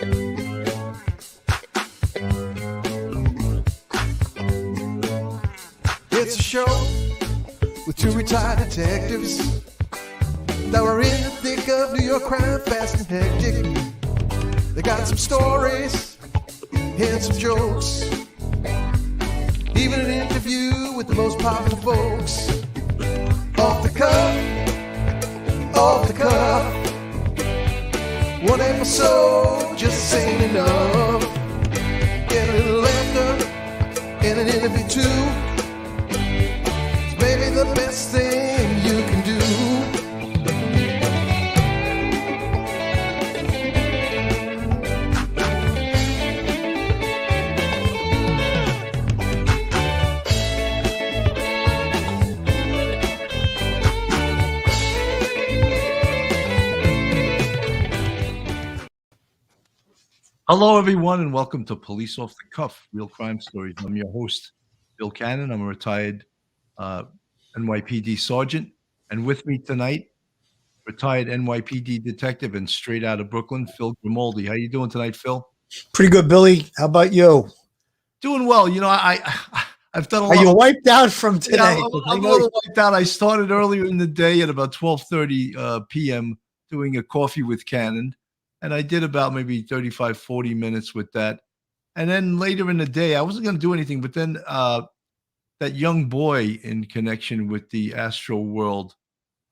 It's a show with two retired detectives that were in the thick of New York crime, fast and hectic. They got some stories and some jokes, even an interview with the most popular folks. Off the cuff, one episode just ain't enough. Get a little laughter and an interview too. It's maybe the best thing you can do. Hello, everyone, and welcome to Police Off the Cuff, Real Crime Stories. I'm your host, Bill Cannon. I'm a retired NYPD sergeant. And with me tonight, retired NYPD detective and straight out of Brooklyn, Phil Grimaldi. How you doing tonight, Phil? Pretty good, Billy. How about you? Doing well. You know, I've done a lot. Are you wiped out from today? Yeah, I'm a little wiped out. I started earlier in the day at about 12:30 p.m. doing a coffee with Cannon. And I did about maybe 35, 40 minutes with that. And then later in the day, I wasn't going to do anything. But then that young boy in connection with the Astro World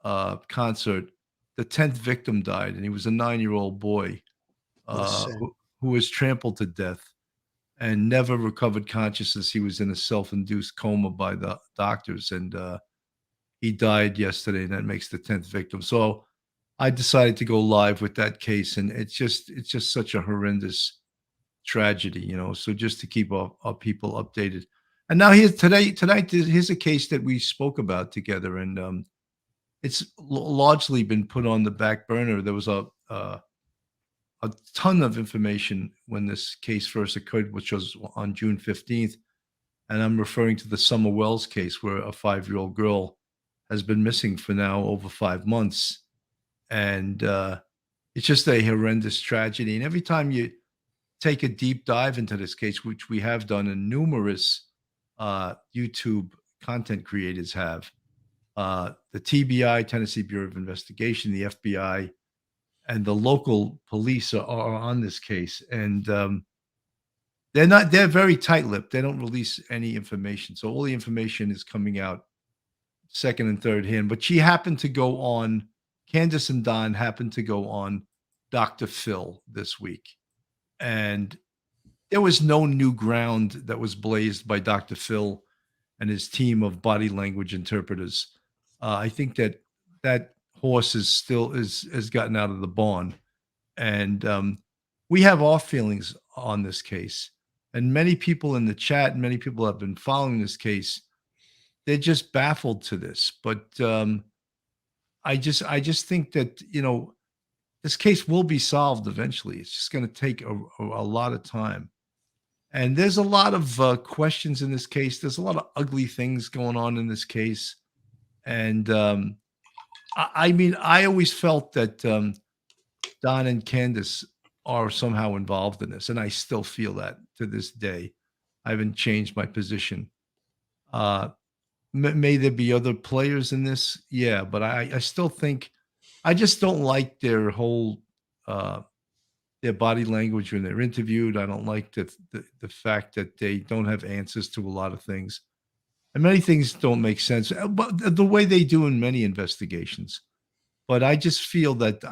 concert, the 10th victim died. And he was a 9-year-old boy who was trampled to death and never recovered consciousness. He was in a self-induced coma by the doctors. And he died yesterday. And that makes the 10th victim. So I decided to go live with that case, and it's just such a horrendous tragedy, you know. So just to keep our people updated. And now tonight, here's a case that we spoke about together, and it's largely been put on the back burner. There was a ton of information when this case first occurred, which was on June 15th, and I'm referring to the Summer Wells case, where a 5-year-old girl has been missing for now over 5 months. And it's just a horrendous tragedy. And every time you take a deep dive into this case, which we have done, and numerous YouTube content creators have, the TBI, Tennessee Bureau of Investigation, the FBI, and the local police are on this case. And they're very tight-lipped. They don't release any information. So all the information is coming out second and third hand. But she happened to go on, Candus and Don happened to go on Dr.Phil this week. And there was no new ground that was blazed by Dr. Phil and his team of body language interpreters. I think that horse has gotten out of the barn. And we have our feelings on this case. And many people in the chat, and many people have been following this case, they're just baffled to this. But I just think that, you know, this case will be solved eventually. It's just going to take a lot of time. And there's a lot of questions in this case. There's a lot of ugly things going on in this case. And I mean, I always felt that Don and Candus are somehow involved in this. And I still feel that to this day. I haven't changed my position. May there be other players in this? Yeah, but I still think, I just don't like their whole their body language when they're interviewed. I don't like the fact that they don't have answers to a lot of things, and many things don't make sense. But the way they do in many investigations. But I just feel that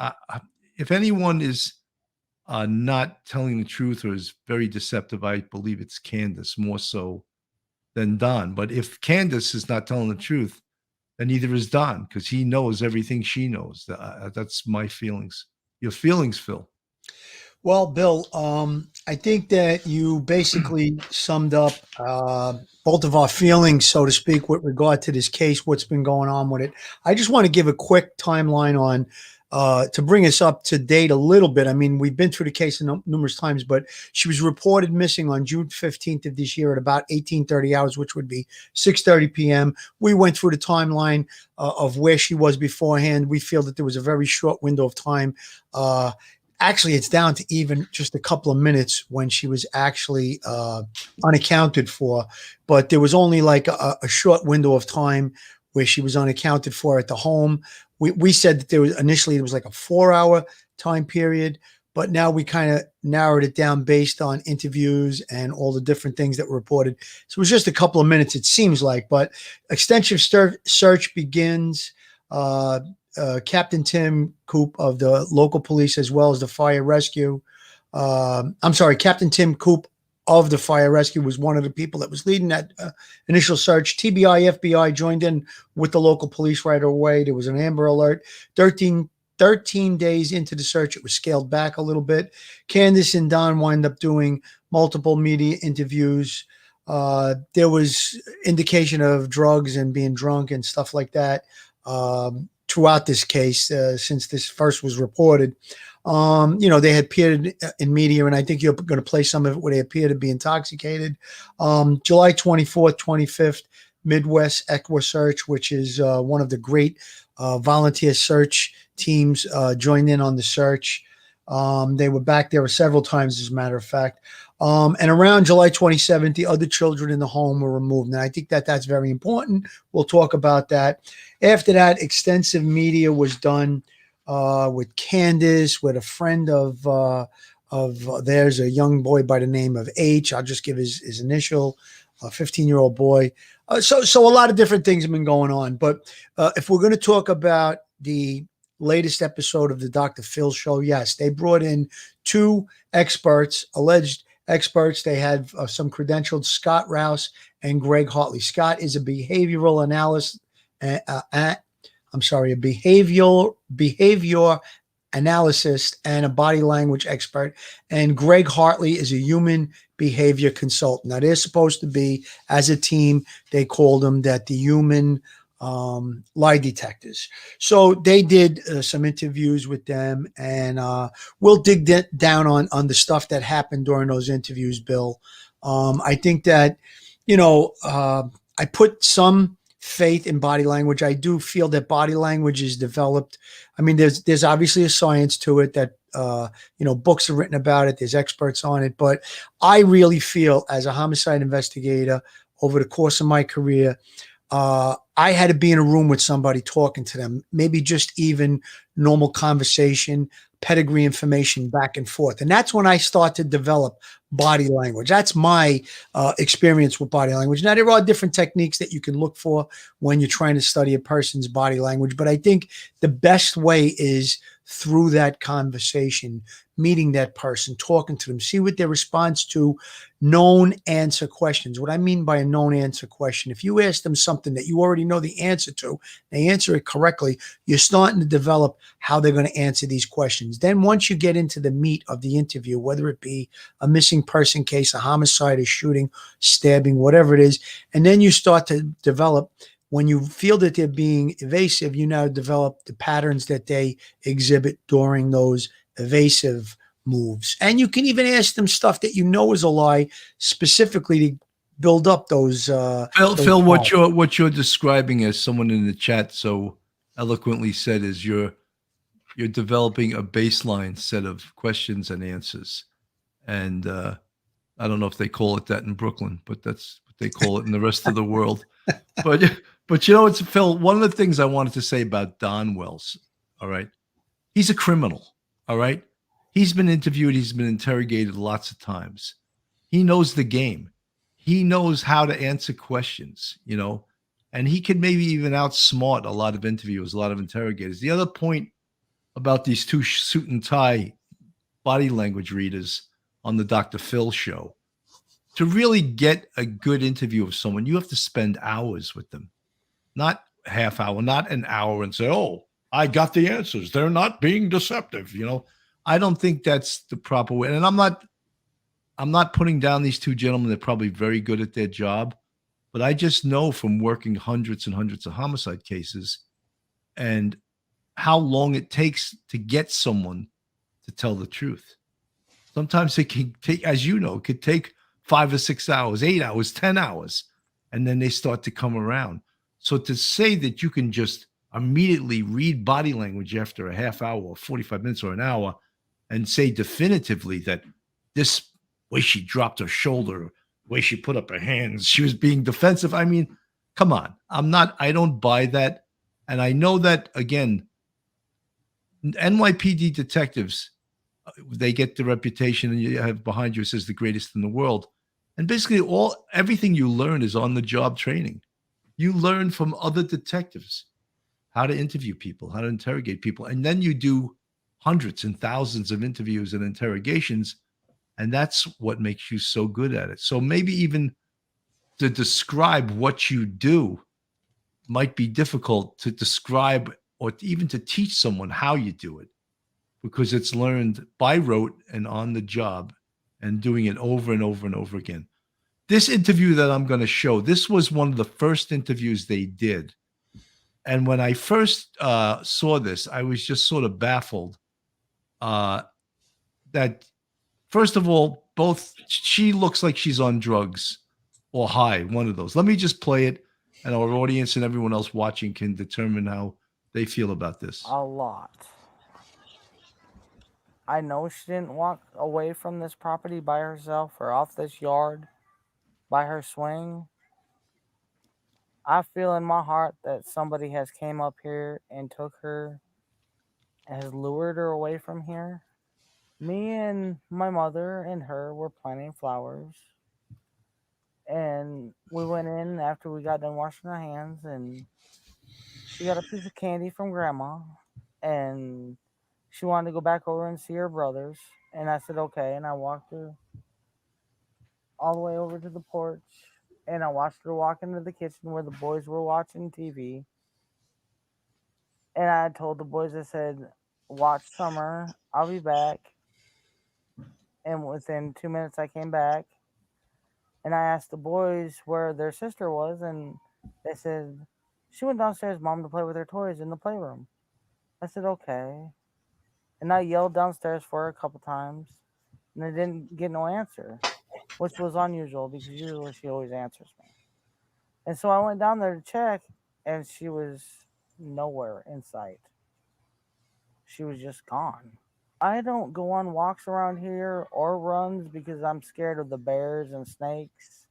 if anyone is not telling the truth or is very deceptive, I believe it's Candus more so than Don. But if Candus is not telling the truth, then neither is Don, because he knows everything she knows. That's my feelings. Your feelings, Phil? Well, Bill, I think that you basically summed up both of our feelings, so to speak, with regard to this case, what's been going on with it. I just want to give a quick timeline on to bring us up to date a little bit. I mean, we've been through the case numerous times, but she was reported missing on June 15th of this year at about 18:30 hours, which would be 6:30 p.m. We went through the timeline of where she was beforehand. We feel that there was a very short window of time actually, it's down to even just a couple of minutes when she was actually unaccounted for. But there was only like a short window of time where she was unaccounted for at the home. We said that there was like a 4-hour time period, but now we kind of narrowed it down based on interviews and all the different things that were reported. So it was just a couple of minutes, it seems like. But extensive search begins. Captain Tim Coop of the local police, as well as the fire rescue. Captain Tim Coop of the fire rescue was one of the people that was leading that initial search. TBI, FBI joined in with the local police right away. There was an Amber Alert. 13 days into the search, it was scaled back a little bit. Candus and Don wind up doing multiple media interviews. There was indication of drugs and being drunk and stuff like that throughout this case since this first was reported. They had appeared in media, and I think you're going to play some of it where they appear to be intoxicated. July 24th, 25th, Midwest Equa Search, which is one of the great volunteer search teams, joined in on the search. They were back there several times, as a matter of fact. And around July 27th, the other children in the home were removed. And I think that that's very important. We'll talk about that. After that, extensive media was done with Candus, with a friend of theirs, a young boy by the name of H. I'll just give his initial, a 15-year-old boy. So a lot of different things have been going on. But if we're going to talk about the latest episode of the Dr. Phil show, yes, they brought in two experts, alleged experts. They had some credentialed, Scott Rouse and Greg Hartley. Scott is a behavioral analyst. A behavior analyst and a body language expert. And Greg Hartley is a human behavior consultant. Now, they're supposed to be, as a team, they called them that the human lie detectors. So they did some interviews with them, and we'll dig down on the stuff that happened during those interviews, Bill. I think that, I put some faith in body language. I do feel that body language is developed. I mean, there's obviously a science to it that, books are written about it. There's experts on it, but I really feel, as a homicide investigator over the course of my career, I had to be in a room with somebody talking to them, maybe just even normal conversation, pedigree information back and forth. And that's when I start to develop body language. That's my experience with body language. Now, there are different techniques that you can look for when you're trying to study a person's body language, but I think the best way is through that conversation, meeting that person, talking to them, see what their response to known answer questions. What I mean by a known answer question, if you ask them something that you already know the answer to, they answer it correctly, you're starting to develop how they're going to answer these questions. Then once you get into the meat of the interview, whether it be a missing person case, a homicide, a shooting, stabbing, whatever it is, and then you start to develop, when you feel that they're being evasive, you now develop the patterns that they exhibit during those evasive moves. And you can even ask them stuff that you know is a lie, specifically to build up those. Phil, what you're describing, as someone in the chat so eloquently said, is you're developing a baseline set of questions and answers. And I don't know if they call it that in Brooklyn, but that's what they call it in the rest of the world. But it's Phil, one of the things I wanted to say about Don Wells, all right, he's a criminal, all right? He's been interviewed, he's been interrogated lots of times. He knows the game. He knows how to answer questions, and he could maybe even outsmart a lot of interviewers, a lot of interrogators. The other point about these two suit and tie body language readers on the Dr. Phil show, to really get a good interview of someone, you have to spend hours with them. Not half hour, not an hour, and say, oh, I got the answers. They're not being deceptive. I don't think that's the proper way. And I'm not putting down these two gentlemen. They're probably very good at their job, but I just know from working hundreds and hundreds of homicide cases and how long it takes to get someone to tell the truth. Sometimes it can take, as you know, it could take 5 or 6 hours, 8 hours, 10 hours, and then they start to come around. So to say that you can just immediately read body language after a half hour or 45 minutes or an hour, and say definitively that this way she dropped her shoulder, the way she put up her hands, she was being defensive. I mean, come on. I don't buy that. And I know that, again, NYPD detectives, they get the reputation and you have behind you, it says the greatest in the world. And basically everything you learn is on the job training. You learn from other detectives how to interview people, how to interrogate people. And then you do hundreds and thousands of interviews and interrogations. And that's what makes you so good at it. So maybe even to describe what you do might be difficult to describe or even to teach someone how you do it, because it's learned by rote and on the job and doing it over and over and over again. This interview that I'm going to show, this was one of the first interviews they did. And when I first saw this, I was just sort of baffled that, first of all, she looks like she's on drugs or high, one of those. Let me just play it, and our audience and everyone else watching can determine how they feel about this. A lot. I know she didn't walk away from this property by herself or off this yard by her swing. I feel in my heart that somebody has came up here and took her, has lured her away from here. Me and my mother and her were planting flowers. And we went in after we got done washing our hands, and she got a piece of candy from Grandma. And she wanted to go back over and see her brothers. And I said, okay. And I walked her all the way over to the porch. And I watched her walk into the kitchen where the boys were watching TV. And I told the boys, I said, watch Summer. I'll be back. And within 2 minutes, I came back. And I asked the boys where their sister was. And they said, she went downstairs, Mom, to play with her toys in the playroom. I said, okay. And I yelled downstairs for her a couple times. And I didn't get no answer, which was unusual because usually she always answers me. And so I went down there to check, and she was nowhere in sight. She was just gone. I don't go on walks around here or runs because I'm scared of the bears and snakes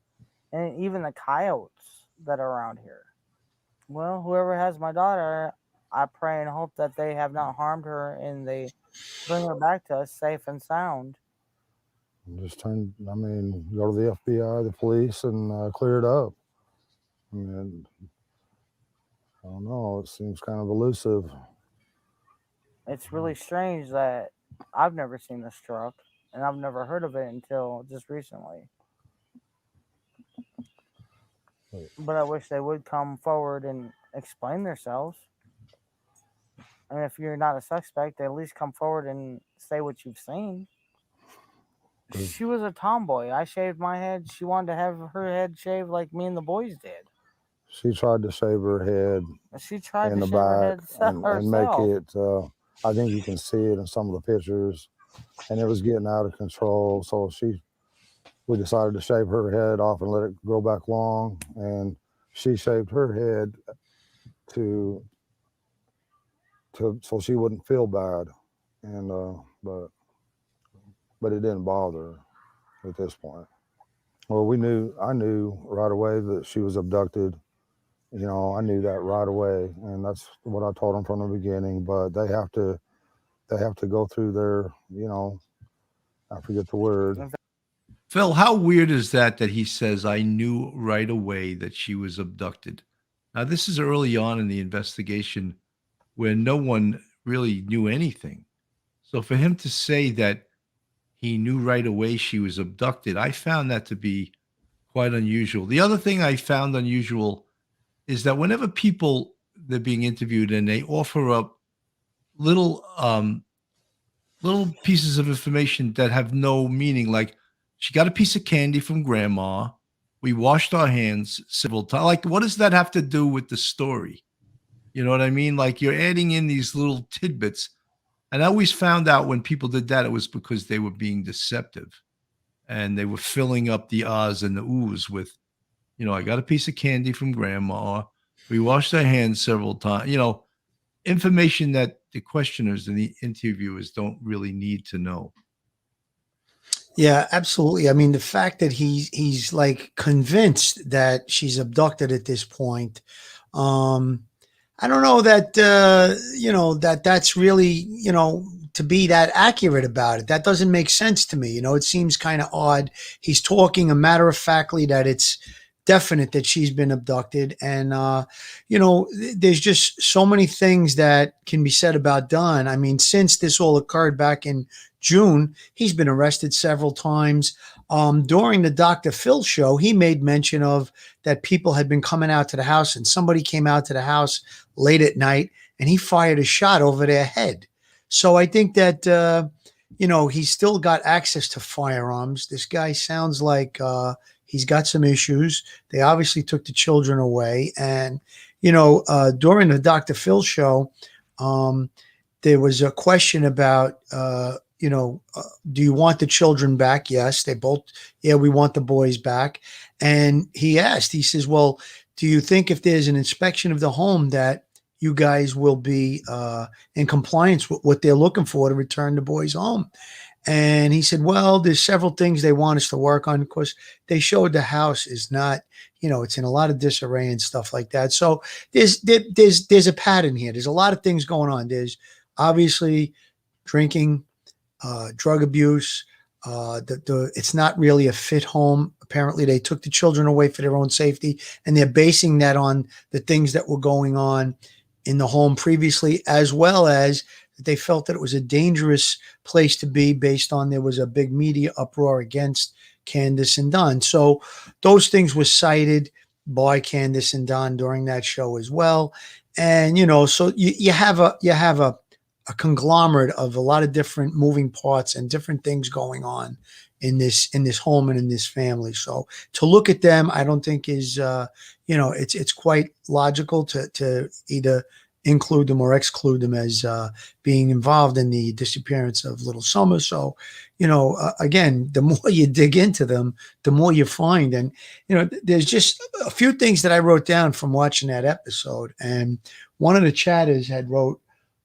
and even the coyotes that are around here. Well, whoever has my daughter, I pray and hope that they have not harmed her and they bring her back to us safe and sound. Just go to the FBI, the police, and clear it up. I mean, I don't know. It seems kind of elusive. It's really strange that I've never seen this truck, and I've never heard of it until just recently. But I wish they would come forward and explain themselves. I mean, if you're not a suspect, at least come forward and say what you've seen. She was a tomboy. I shaved my head. She wanted to have her head shaved like me and the boys did. She tried to shave her head She tried in to the shave her back head and make herself. it, I think you can see it in some of the pictures, and it was getting out of control. So we decided to shave her head off and let it grow back long, and she shaved her head so she wouldn't feel bad, and but it didn't bother her at this point. Well, I knew right away that she was abducted. You know, I knew that right away, and that's what I told them from the beginning. But they have to go through their, I forget the word. Phil, how weird is that he says, I knew right away that she was abducted? Now, this is early on in the investigation where no one really knew anything. So for him to say that he knew right away she was abducted, I found that to be quite unusual. The other thing I found unusual is that whenever they're being interviewed and they offer up little pieces of information that have no meaning, like she got a piece of candy from Grandma, we washed our hands several times. Like, what does that have to do with the story? You know what I mean? Like, you're adding in these little tidbits. And I always found out when people did that, it was because they were being deceptive and they were filling up the ahs and the oohs with, I got a piece of candy from Grandma. We washed our hands several times, information that the questioners and the interviewers don't really need to know. Yeah, absolutely. I mean, the fact that he's like convinced that she's abducted at this point, um, I don't know that that's really to be that accurate about it. That doesn't make sense to me. It seems kind of odd. He's talking a matter of factly that it's definite that she's been abducted, and there's just so many things that can be said about Don. I mean, since this all occurred back in June, he's been arrested several times. During the Dr. Phil show, he made mention of that people had been coming out to the house, and somebody came out to the house late at night and he fired a shot over their head. So I think that, he's still got access to firearms. This guy sounds like he's got some issues. They obviously took the children away. And, during the Dr. Phil show, there was a question about, do you want the children back? Yes, they both, yeah, we want the boys back. And he says, well, do you think if there's an inspection of the home that you guys will be in compliance with what they're looking for to return the boys home? And he said, well, there's several things they want us to work on. Of course, they showed the house is not, it's in a lot of disarray and stuff like that. So there's a pattern here. There's a lot of things going on. There's obviously drinking, drug abuse. It's not really a fit home. Apparently, they took the children away for their own safety, and they're basing that on the things that were going on in the home previously, as well as they felt that it was a dangerous place to be based on there was a big media uproar against Candus and Don. So those things were cited by Candus and Don during that show as well. And, so you have a conglomerate of a lot of different moving parts and different things going on in this home and in this family. So to look at them, I don't think is, it's quite logical to either include them or exclude them as being involved in the disappearance of little Summer. So, again, the more you dig into them, the more you find. And, there's just a few things that I wrote down from watching that episode. And one of the chatters had wrote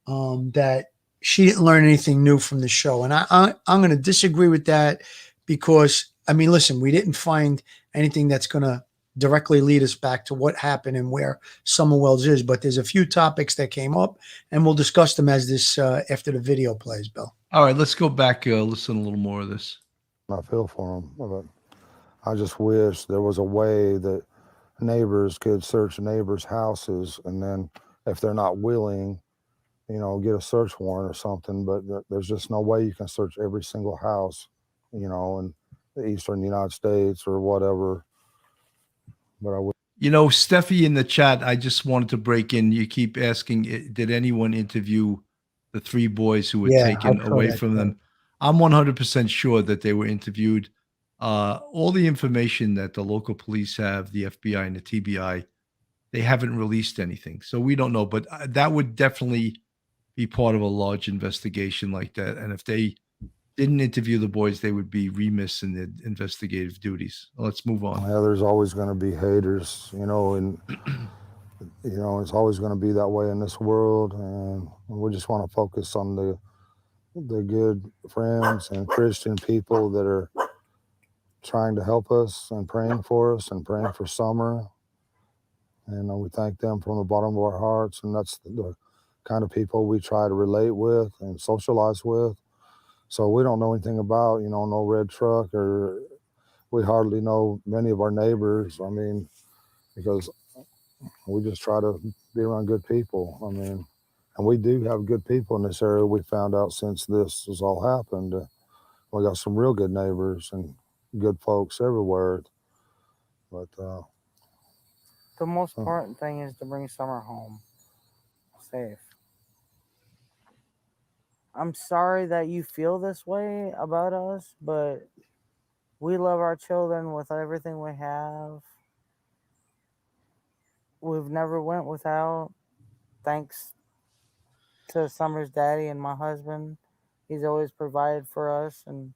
that she didn't learn anything new from the show. And I'm going to disagree with that because, I mean, listen, we didn't find anything that's going to directly lead us back to what happened and where Summer Wells is. But there's a few topics that came up, and we'll discuss them as this after the video plays, Bill. All right, let's go back, listen a little more of this. I feel for them, but I just wish there was a way that neighbors could search neighbors' houses, and then if they're not willing, get a search warrant or something. But there's just no way you can search every single house, in the eastern United States or whatever. But I would. Steffi in the chat, I just wanted to break in. You keep asking, did anyone interview the three boys who were taken away from them? I'm 100% sure that they were interviewed. All the information that the local police have, the FBI and the TBI, they haven't released anything. So we don't know, but that would definitely be part of a large investigation like that. And if they didn't interview the boys, they would be remiss in their investigative duties. Let's move on. Yeah, there's always going to be haters, and it's always going to be that way in this world. And we just want to focus on the good friends and Christian people that are trying to help us and praying for us and praying for Summer. And we thank them from the bottom of our hearts. And that's the kind of people we try to relate with and socialize with. So we don't know anything about, no red truck, or we hardly know many of our neighbors. I mean, because we just try to be around good people. I mean, and we do have good people in this area. We found out since this has all happened. We got some real good neighbors and good folks everywhere. But the most important thing is to bring Summer home safe. I'm sorry that you feel this way about us, but we love our children with everything we have. We've never went without, thanks to Summer's daddy and my husband. He's always provided for us and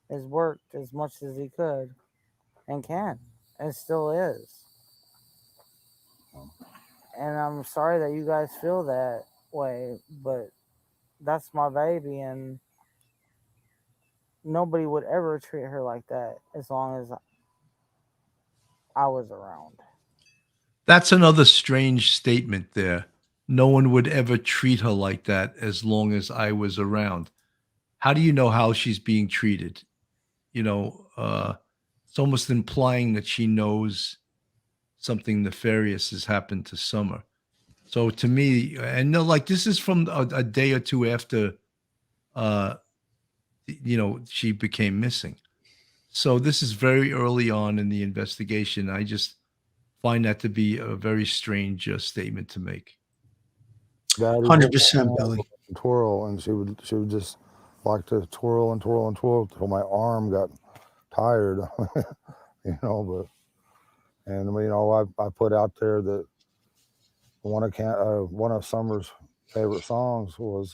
has worked as much as he could and can and still is. And I'm sorry that you guys feel that way, but that's my baby, and nobody would ever treat her like that as long as I was around. That's another strange statement there. No one would ever treat her like that as long as I was around. How do you know how she's being treated? You know, it's almost implying that she knows something nefarious has happened to Summer. So to me, and no, like this is from a day or two after, uh, she became missing. So this is very early on in the investigation. I just find that to be a very strange statement to make. Daddy, pull my 100%, hand Billy. and twirl, and she would just like to twirl and twirl and twirl till my arm got tired, But I put out there that one of Summer's favorite songs was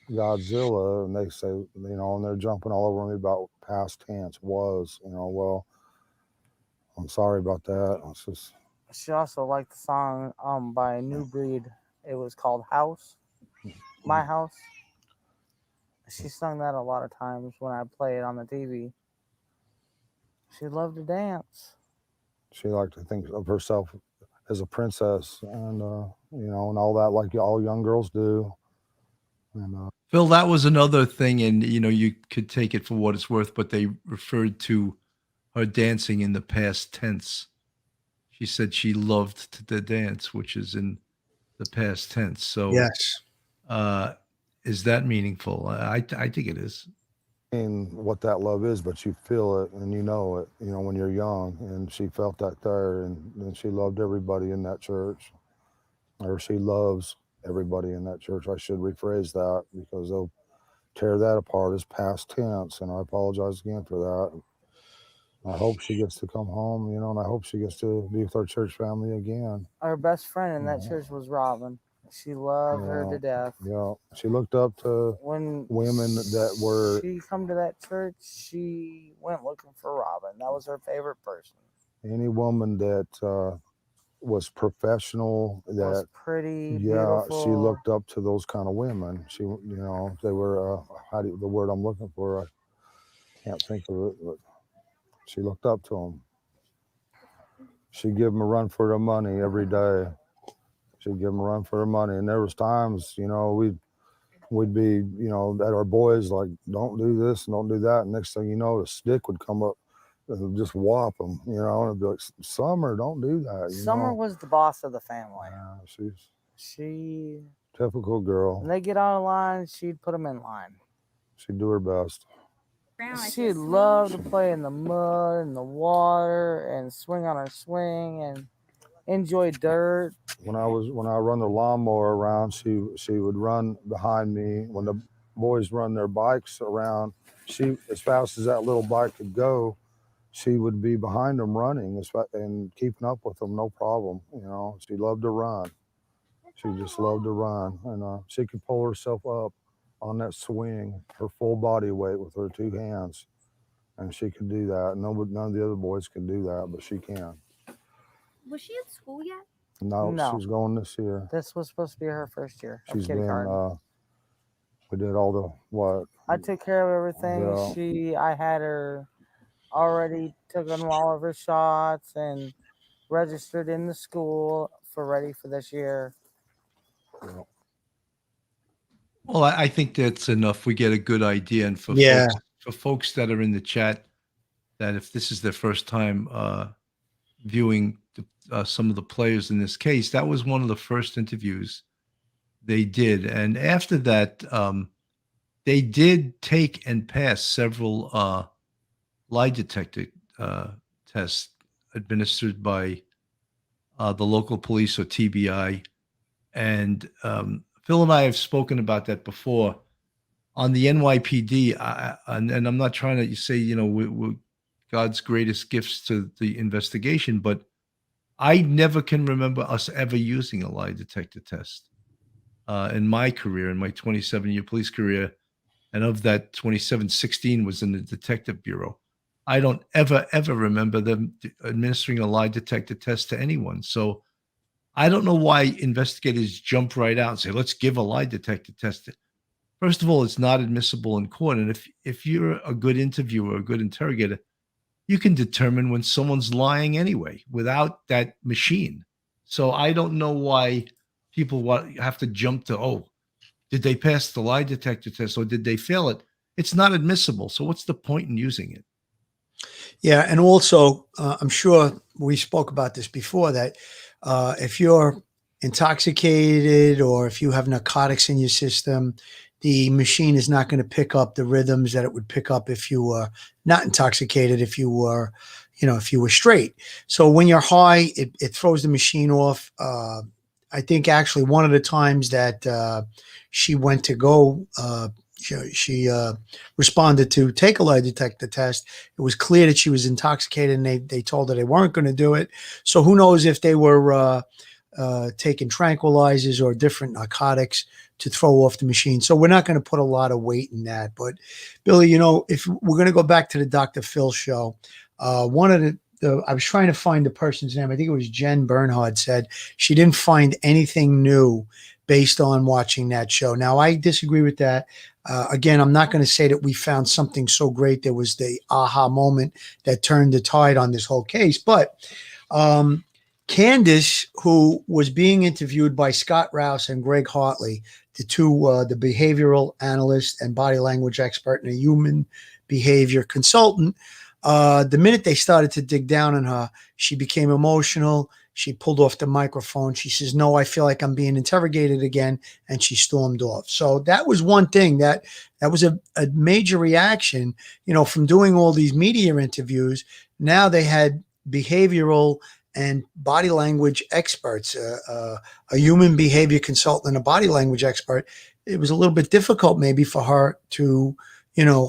Godzilla, and they say, and they're jumping all over me about past tense was, well, I'm sorry about that. It's just, She also liked the song by New Breed. It was called House, My House. She sung that a lot of times when I play it on the TV. She loved to dance. she liked to think of herself as a princess, and and all that, like all young girls do. And Phil, that was another thing, and you could take it for what it's worth, but they referred to her dancing in the past tense. She said she loved to dance, which is in the past tense. So, Yes. is that meaningful? I think it is. what that love is, but you feel it and you know it, when you're young. And she felt that there, and she loved everybody in that church, or she loves everybody in that church. I should rephrase that, because they'll tear that apart as past tense, and I apologize again for that. I hope she gets to come home, and I hope she gets to be with our church family again. Her best friend in that church was Robin. She loved her to death. Yeah, she looked up to When women that were. she come to that church, she went looking for Robin. That was her favorite person. Any woman that was professional, that was pretty, yeah, beautiful. she looked up to those kind of women. She, they were the word I'm looking for, I can't think of it, but she looked up to them. She'd give them a run for their money every day. She'd give them a run for their money, and there was times, we'd be, at our boys, like, don't do this and don't do that. And next thing you know, the stick would come up and just whop them, and it'd be like, Summer, don't do that. Summer was the boss of the family. Yeah, She typical girl. When they get out of line, she'd put them in line. She'd do her best. She'd love to play in the mud and the water and swing on her swing and enjoy dirt. When I run the lawnmower around, she would run behind me. When the boys run their bikes around, she, as fast as that little bike could go, she would be behind them running and keeping up with them, no problem. She loved to run. She just loved to run, and she could pull herself up on that swing, her full body weight with her two hands, and she could do that. None of the other boys can do that, but she can. Was she in school yet? No, No. she's going this year. This was supposed to be her first year. She's been. We did all the what? I took care of everything. Yeah. I had her already taken all of her shots and registered in the school ready for this year. Yeah. Well, I think that's enough. We get a good idea, and for folks that are in the chat, that if this is their first time viewing some of the players in this case, that was one of the first interviews they did, and after that, they did take and pass several lie detector tests administered by the local police, or TBI, and Phil and I have spoken about that before on the NYPD, and I'm not trying to say, we're God's greatest gifts to the investigation, but I never can remember us ever using a lie detector test in my career, in my 27-year police career, and of that 27, 16 was in the detective bureau. I don't ever remember them administering a lie detector test to anyone. So I don't know why investigators jump right out and say, let's give a lie detector test. First of all, it's not admissible in court. And if you're a good interviewer, a good interrogator, you can determine when someone's lying anyway without that machine. So I don't know why people have to jump to, oh, did they pass the lie detector test or did they fail it? It's not admissible. So what's the point in using it? Yeah, and also, I'm sure we spoke about this before, that if you're intoxicated or if you have narcotics in your system, the machine is not going to pick up the rhythms that it would pick up if you were not intoxicated, if you were, if you were straight. So when you're high, it throws the machine off. I think actually one of the times that she went to go, she responded to take a lie detector test. It was clear that she was intoxicated, and they told her they weren't going to do it. So who knows if they were taking tranquilizers or different narcotics to throw off the machine. So we're not going to put a lot of weight in that. But Billy, if we're going to go back to the Dr. Phil show, one of I was trying to find the person's name. I think it was Jen Bernhard, said she didn't find anything new based on watching that show. Now, I disagree with that. Again, I'm not going to say that we found something so great there was the aha moment that turned the tide on this whole case. But Candus, who was being interviewed by Scott Rouse and Greg Hartley, the two, the behavioral analyst and body language expert and a human behavior consultant, the minute they started to dig down on her, she became emotional. She pulled off the microphone. She says, "No, I feel like I'm being interrogated again." And she stormed off. So that was one thing that was a major reaction, from doing all these media interviews. Now they had behavioral and body language experts, a human behavior consultant and a body language expert. It was a little bit difficult maybe for her to,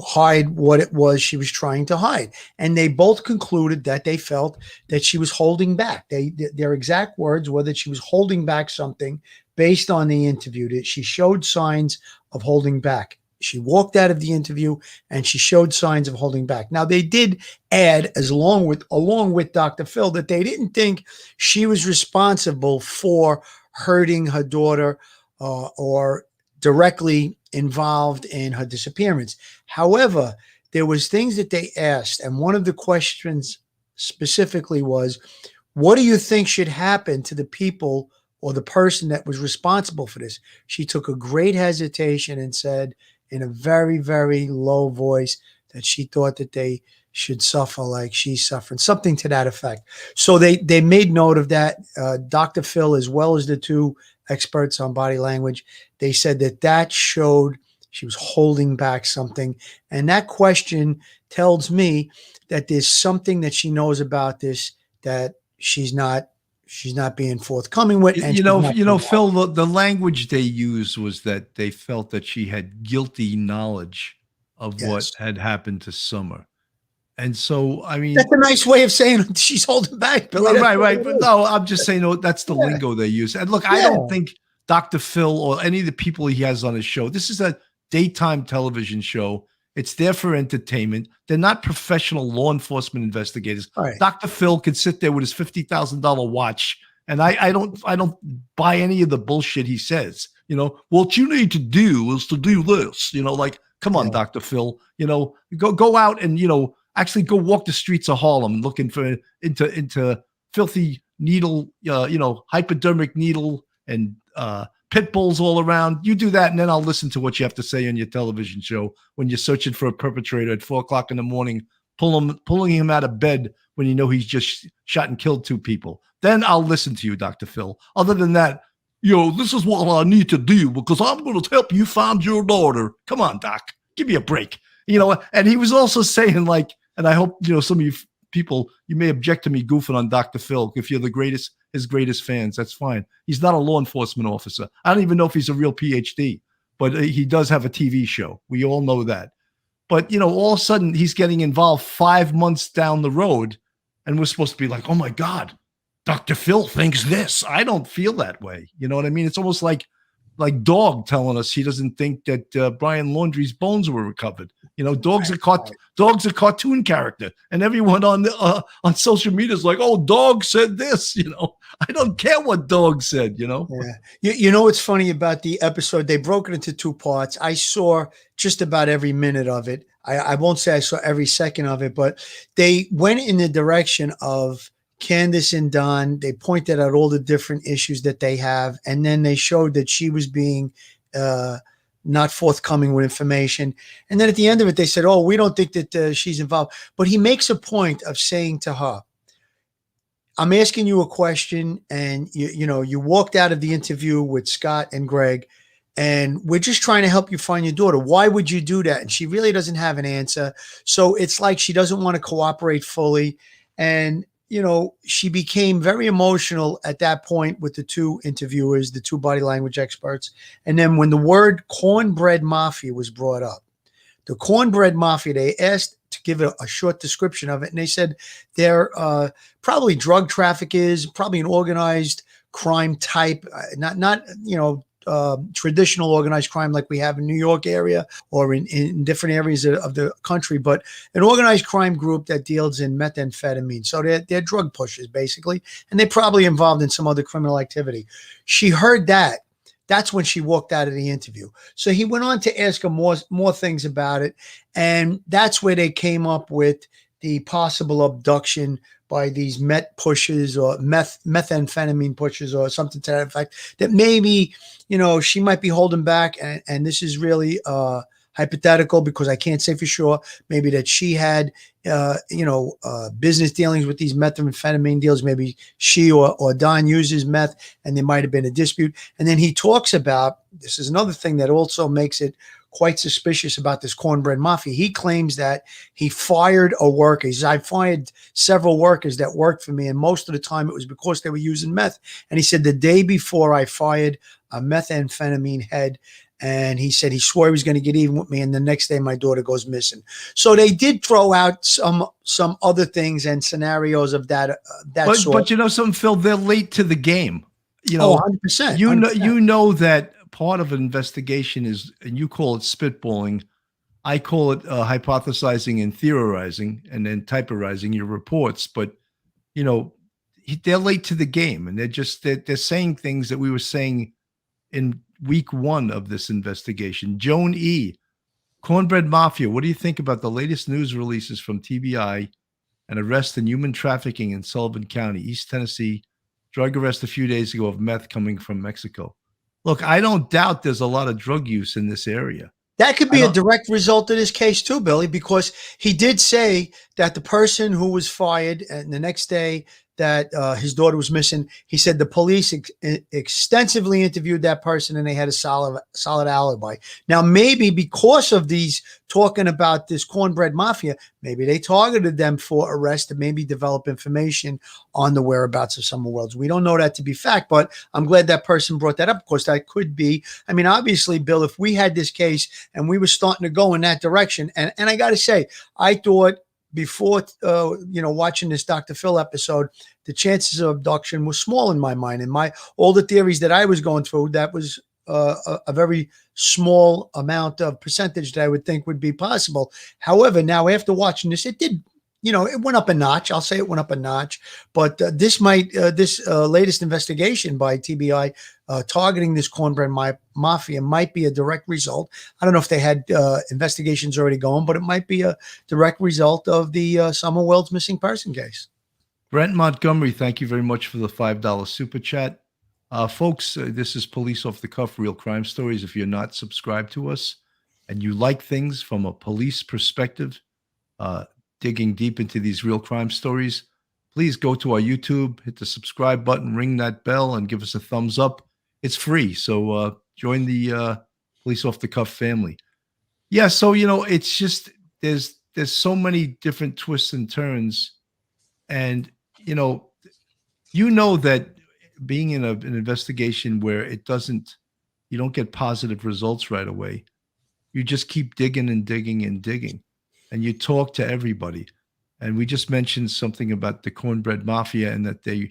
hide what it was she was trying to hide. And they both concluded that they felt that she was holding back. Their exact words were that she was holding back something based on the interview, that she showed signs of holding back. She walked out of the interview and she showed signs of holding back. Now, they did add, along with Dr. Phil, that they didn't think she was responsible for hurting her daughter or directly involved in her disappearance. However, there was things that they asked, and one of the questions specifically was, what do you think should happen to the people or the person that was responsible for this? She took a great hesitation and said in a very, very low voice that she thought that they should suffer like she's suffering, something to that effect. So they made note of that. Dr. Phil, as well as the two experts on body language, they said that showed she was holding back something. And that question tells me that there's something that she knows about this that she's not being forthcoming with. And Phil, the language they used was that they felt that she had guilty knowledge of what had happened to Summer. And so, I mean, that's a nice way of saying she's holding back. Billy. Right. But no, I'm just saying, that's the lingo they use. And look, I don't think Dr. Phil or any of the people he has on his show, this is a daytime television show. It's there for entertainment. They're not professional law enforcement investigators. Right. Dr. Phil could sit there with his $50,000 watch, and I don't buy any of the bullshit he says. What you need to do is to do this. Come on, Dr. Phil. Go out and actually go walk the streets of Harlem looking for into filthy needle, hypodermic needle and pit bulls all around. You do that, and then I'll listen to what you have to say on your television show when you're searching for a perpetrator at 4:00 in the morning, pulling him out of bed when you know he's just shot and killed two people. Then I'll listen to you, Dr. Phil. Other than that, this is what I need to do because I'm going to help you find your daughter. Come on, Doc, give me a break. And he was also saying, and I hope, some of you people, you may object to me goofing on Dr. Phil. If you're his greatest fans, that's fine. He's not a law enforcement officer. I don't even know if he's a real PhD, but he does have a TV show. We all know that. But, all of a sudden he's getting involved 5 months down the road, and we're supposed to be like, oh my God, Dr. Phil thinks this. I don't feel that way. You know what I mean? It's almost like like Dog telling us he doesn't think that Brian Laundrie's bones were recovered. Dog's Dog's a cartoon character, and everyone on social media is like, "Oh, Dog said this." I don't care what Dog said. Yeah. You know what's funny about the episode? They broke it into 2 parts. I saw just about every minute of it. I won't say I saw every second of it, but they went in the direction of Candus and Don. They pointed out all the different issues that they have, and then they showed that she was being not forthcoming with information. And then at the end of it, they said, "Oh, we don't think that she's involved." But he makes a point of saying to her, "I'm asking you a question, and you walked out of the interview with Scott and Greg, and we're just trying to help you find your daughter. Why would you do that?" And she really doesn't have an answer. So it's like she doesn't want to cooperate fully. And she became very emotional at that point with the 2 interviewers, the 2 body language experts. And then when the word cornbread mafia was brought up, the cornbread mafia, they asked to give a short description of it. And they said they're probably drug traffickers, probably an organized crime type, not traditional organized crime like we have in New York area or in different areas of the country, but an organized crime group that deals in methamphetamine. So they're drug pushers basically, and they're probably involved in some other criminal activity. She heard that. That's when she walked out of the interview. So he went on to ask her more things about it. And that's where they came up with the possible abduction by these meth pushers or methamphetamine pushers or something to that effect, that maybe, she might be holding back. And this is really hypothetical because I can't say for sure, maybe that she had, business dealings with these methamphetamine deals. Maybe she or Don uses meth and there might've been a dispute. And then he talks about, this is another thing that also makes it quite suspicious about this cornbread mafia. He claims that he fired a worker. He says, "I fired several workers that worked for me, and most of the time it was because they were using meth." And he said, "The day before I fired a methamphetamine head," and he said he swore he was going to get even with me, and the next day my daughter goes missing. So they did throw out some other things and scenarios of that sort. But you know something, Phil, they're late to the game. 100%. You know that part of an investigation is, and you call it spitballing, I call it hypothesizing and theorizing, and then typerizing your reports. But they're late to the game, and they're saying things that we were saying in week 1 of this investigation. Joan E., cornbread mafia. What do you think about the latest news releases from TBI? An arrest in human trafficking in Sullivan County, East Tennessee. Drug arrest a few days ago of meth coming from Mexico. Look, I don't doubt there's a lot of drug use in this area. That could be a direct result of this case too, Billy, because he did say that the person who was fired and the next day that his daughter was missing, he said the police extensively interviewed that person and they had a solid alibi. Now, maybe because of these talking about this cornbread mafia, maybe they targeted them for arrest and maybe develop information on the whereabouts of Summer Wells. We don't know that to be fact, but I'm glad that person brought that up because that could be. I mean, obviously, Bill, if we had this case and we were starting to go in that direction, and I got to say, I thought before, watching this Dr. Phil episode, the chances of abduction were small in my mind. And all the theories that I was going through, that was a very small amount of percentage that I would think would be possible. However, now after watching this, it did, it went up a notch. I'll say it went up a notch. But this latest investigation by TBI targeting this cornbread mafia might be a direct result. I don't know if they had investigations already going, but it might be a direct result of the Summer Wells missing person case. Brent Montgomery, thank you very much for the $5 super chat. Folks, this is Police Off the Cuff, Real Crime Stories. If you're not subscribed to us and you like things from a police perspective, digging deep into these real crime stories, please go to our YouTube, hit the subscribe button, ring that bell, and give us a thumbs up. It's free. So join the Police Off the Cuff family. Yeah, so, it's just, there's so many different twists and turns. And, you know that being in an investigation where you don't get positive results right away, you just keep digging and digging and digging, and you talk to everybody. And we just mentioned something about the cornbread mafia and that they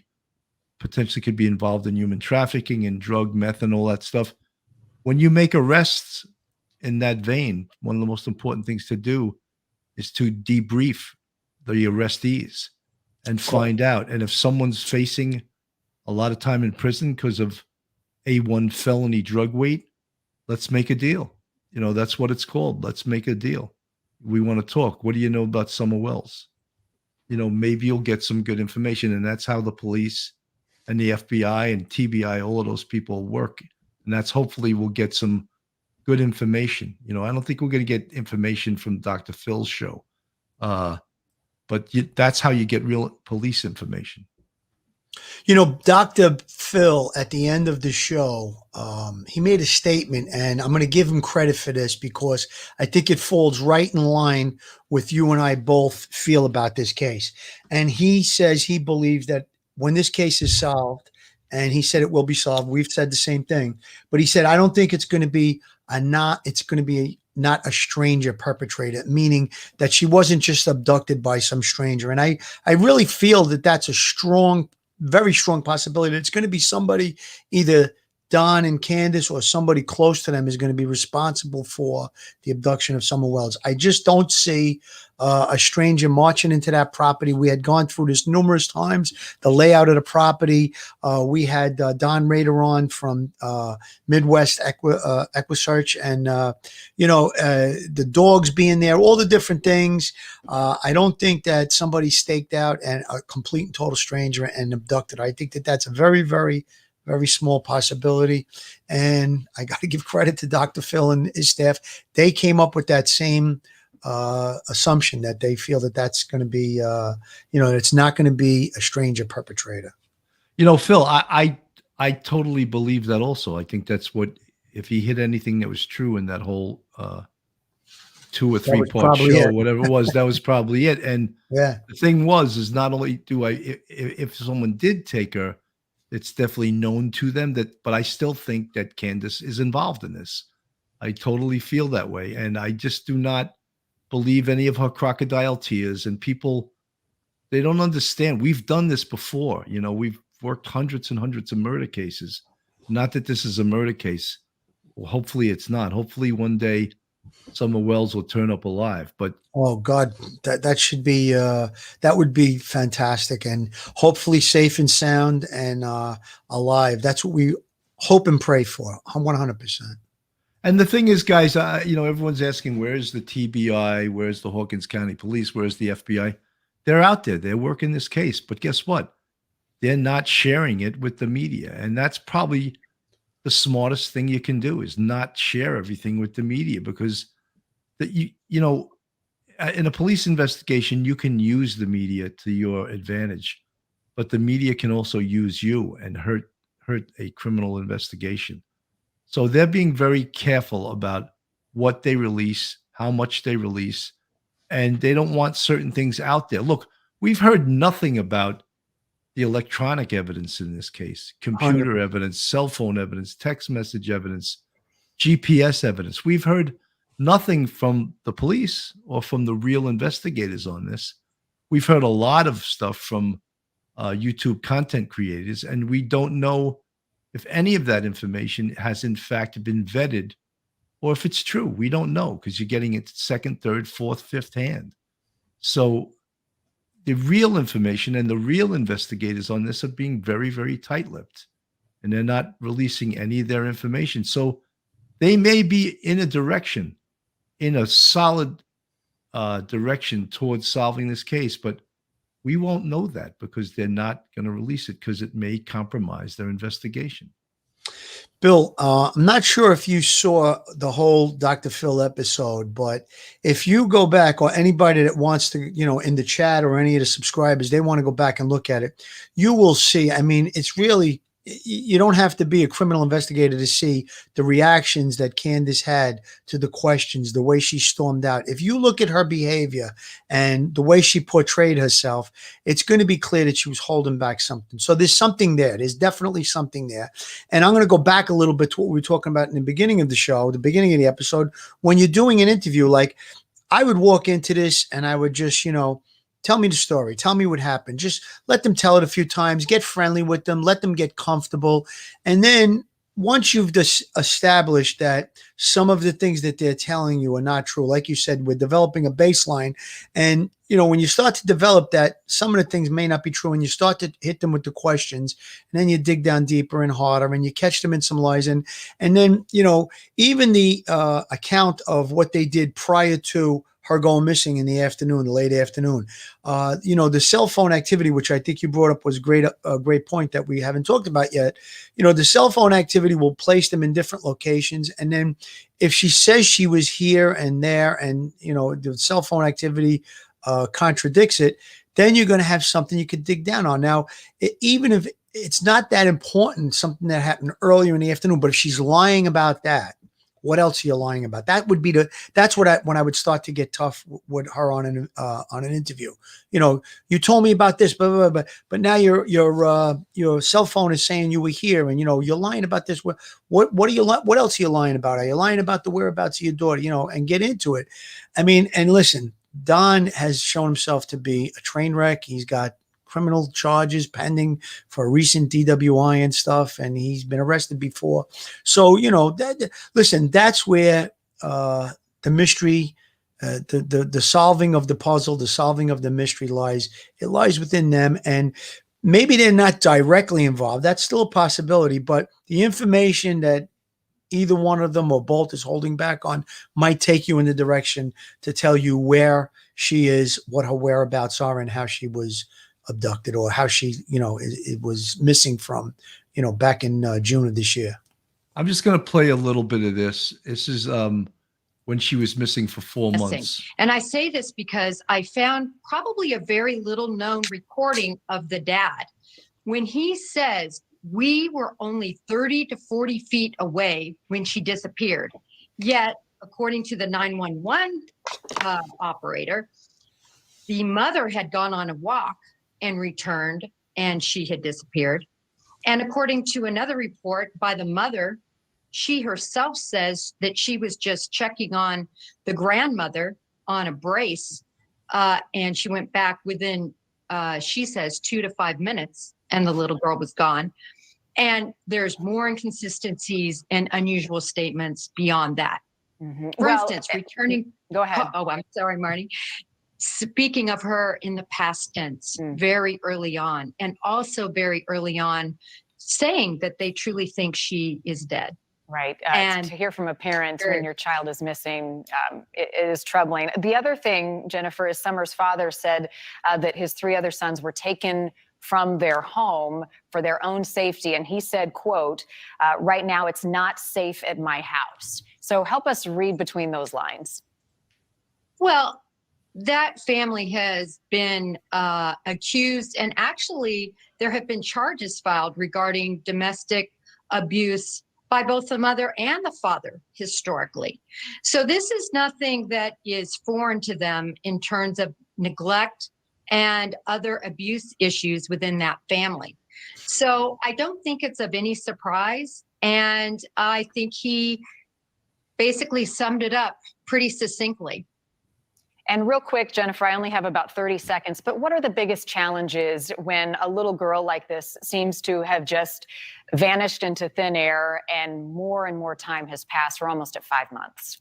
potentially could be involved in human trafficking and drug, meth, and all that stuff. when you make arrests in that vein, one of the most important things to do is to debrief the arrestees and find out. And if someone's facing a lot of time in prison because of A1 felony drug weight, let's make a deal. That's what it's called. Let's make a deal. We want to talk. What do you know about Summer Wells? Maybe you'll get some good information. And that's how the police and the FBI and TBI, all of those people work. And that's hopefully we'll get some good information. I don't think we're going to get information from Dr. Phil's show. But that's how you get real police information. Dr. Phil, at the end of the show, he made a statement, and I'm going to give him credit for this because I think it falls right in line with you and I both feel about this case. And he says he believes that when this case is solved, and he said it will be solved, we've said the same thing, but he said, I don't think it's going to be not a stranger perpetrator, meaning that she wasn't just abducted by some stranger. And I really feel that that's a very strong possibility that it's going to be somebody, either Don and Candus or somebody close to them is going to be responsible for the abduction of Summer Wells. I just don't see a stranger marching into that property. We had gone through this numerous times, the layout of the property. We had Don Rader on from Midwest Equisearch, and the dogs being there, all the different things. I don't think that somebody staked out and a complete and total stranger and abducted. I think that that's a very, very, very small possibility. And I got to give credit to Dr. Phil and his staff. They came up with that same assumption that they feel that that's going to be, it's not going to be a stranger perpetrator. Phil, I totally believe that also. I think that's what, if he hit anything that was true in that whole 2 or 3 part show, whatever it was, that was probably it. And yeah, the thing is not only do if someone did take her, it's definitely known to them but I still think that Candus is involved in this. I totally feel that way. And I just do not believe any of her crocodile tears, and people, they don't understand. We've done this before. We've worked hundreds and hundreds of murder cases. Not that this is a murder case. Well, hopefully it's not. Hopefully one day Summer Wells will turn up alive. But oh God, that should be that would be fantastic, and hopefully safe and sound and alive. That's what we hope and pray for. 100%. And the thing is, guys, everyone's asking, where's the TBI? Where's the Hawkins County Police? Where's the FBI? They're out there. They're working this case. But guess what? They're not sharing it with the media. And that's probably the smartest thing you can do, is not share everything with the media, because in a police investigation, you can use the media to your advantage, but the media can also use you and hurt a criminal investigation. So they're being very careful about what they release, how much they release, and they don't want certain things out there. Look, we've heard nothing about the electronic evidence in this case, computer evidence, cell phone evidence, text message evidence, GPS evidence. We've heard nothing from the police or from the real investigators on this. We've heard a lot of stuff from YouTube content creators, and we don't know if any of that information has in fact been vetted, or if it's true. We don't know, because you're getting it second, third, fourth, fifth hand. So the real information and the real investigators on this are being very, very tight-lipped, and they're not releasing any of their information. So they may be in a solid direction towards solving this case, but we won't know that because they're not going to release it, because it may compromise their investigation. Bill, I'm not sure if you saw the whole Dr. Phil episode, but if you go back, or anybody that wants to, in the chat, or any of the subscribers, they want to go back and look at it, you will see. I mean, it's really, you don't have to be a criminal investigator to see the reactions that Candus had to the questions, the way she stormed out. If you look at her behavior and the way she portrayed herself, it's going to be clear that she was holding back something. So there's something there. There's definitely something there. And I'm going to go back a little bit to what we were talking about in the beginning of the show, the beginning of the episode. When you're doing an interview, like, I would walk into this and I would just, tell me the story. Tell me what happened. Just let them tell it a few times. Get friendly with them. Let them get comfortable. And then once you've established that some of the things that they're telling you are not true, like you said, we're developing a baseline. And, when you start to develop that, some of the things may not be true, and you start to hit them with the questions, and then you dig down deeper and harder, and you catch them in some lies. And then, even the account of what they did prior to her going missing in the afternoon, the late afternoon. The cell phone activity, which I think you brought up, was a great point that we haven't talked about yet. The cell phone activity will place them in different locations. And then if she says she was here and there, and, the cell phone activity contradicts it, then you're going to have something you could dig down on. Now, even if it's not that important, something that happened earlier in the afternoon, but if she's lying about that, what else are you lying about? That would be that's when I would start to get tough with her on an interview. You told me about this, but now your cell phone is saying you were here, and you're lying about this. What else are you lying about? Are you lying about the whereabouts of your daughter? And get into it. I mean, and listen, Don has shown himself to be a train wreck. He's got criminal charges pending for recent DWI and stuff, and he's been arrested before. So, listen, that's where the mystery, the solving of the puzzle, the solving of the mystery lies. It lies within them, and maybe they're not directly involved. That's still a possibility, but the information that either one of them or both is holding back on might take you in the direction to tell you where she is, what her whereabouts are, and how she was abducted, or how she, it was missing from, back in June of this year. I'm just going to play a little bit of this. This is when she was missing for 4 months. And I say this because I found probably a very little known recording of the dad. When he says, we were only 30 to 40 feet away when she disappeared. Yet, according to the 911 operator, the mother had gone on a walk and returned, and she had disappeared. And according to another report by the mother, she herself says that she was just checking on the grandmother on a brace, and she went back within, she says, 2 to 5 minutes, and the little girl was gone. And there's more inconsistencies and unusual statements beyond that. Mm-hmm. For instance, returning. Go ahead. Oh, I'm sorry, Marty. Speaking of her in the past tense, very early on, and also very early on, saying that they truly think she is dead. Right. And to hear from a parent when your child is missing, it is troubling. The other thing, Jennifer, is Summer's father said that his 3 other sons were taken from their home for their own safety. And he said, quote, right now it's not safe at my house. So help us read between those lines. Well, that family has been accused, and actually there have been charges filed regarding domestic abuse by both the mother and the father historically. So this is nothing that is foreign to them in terms of neglect and other abuse issues within that family. So I don't think it's of any surprise. And I think he basically summed it up pretty succinctly. And real quick, Jennifer, I only have about 30 seconds, but what are the biggest challenges when a little girl like this seems to have just vanished into thin air and more time has passed? We're almost at 5 months.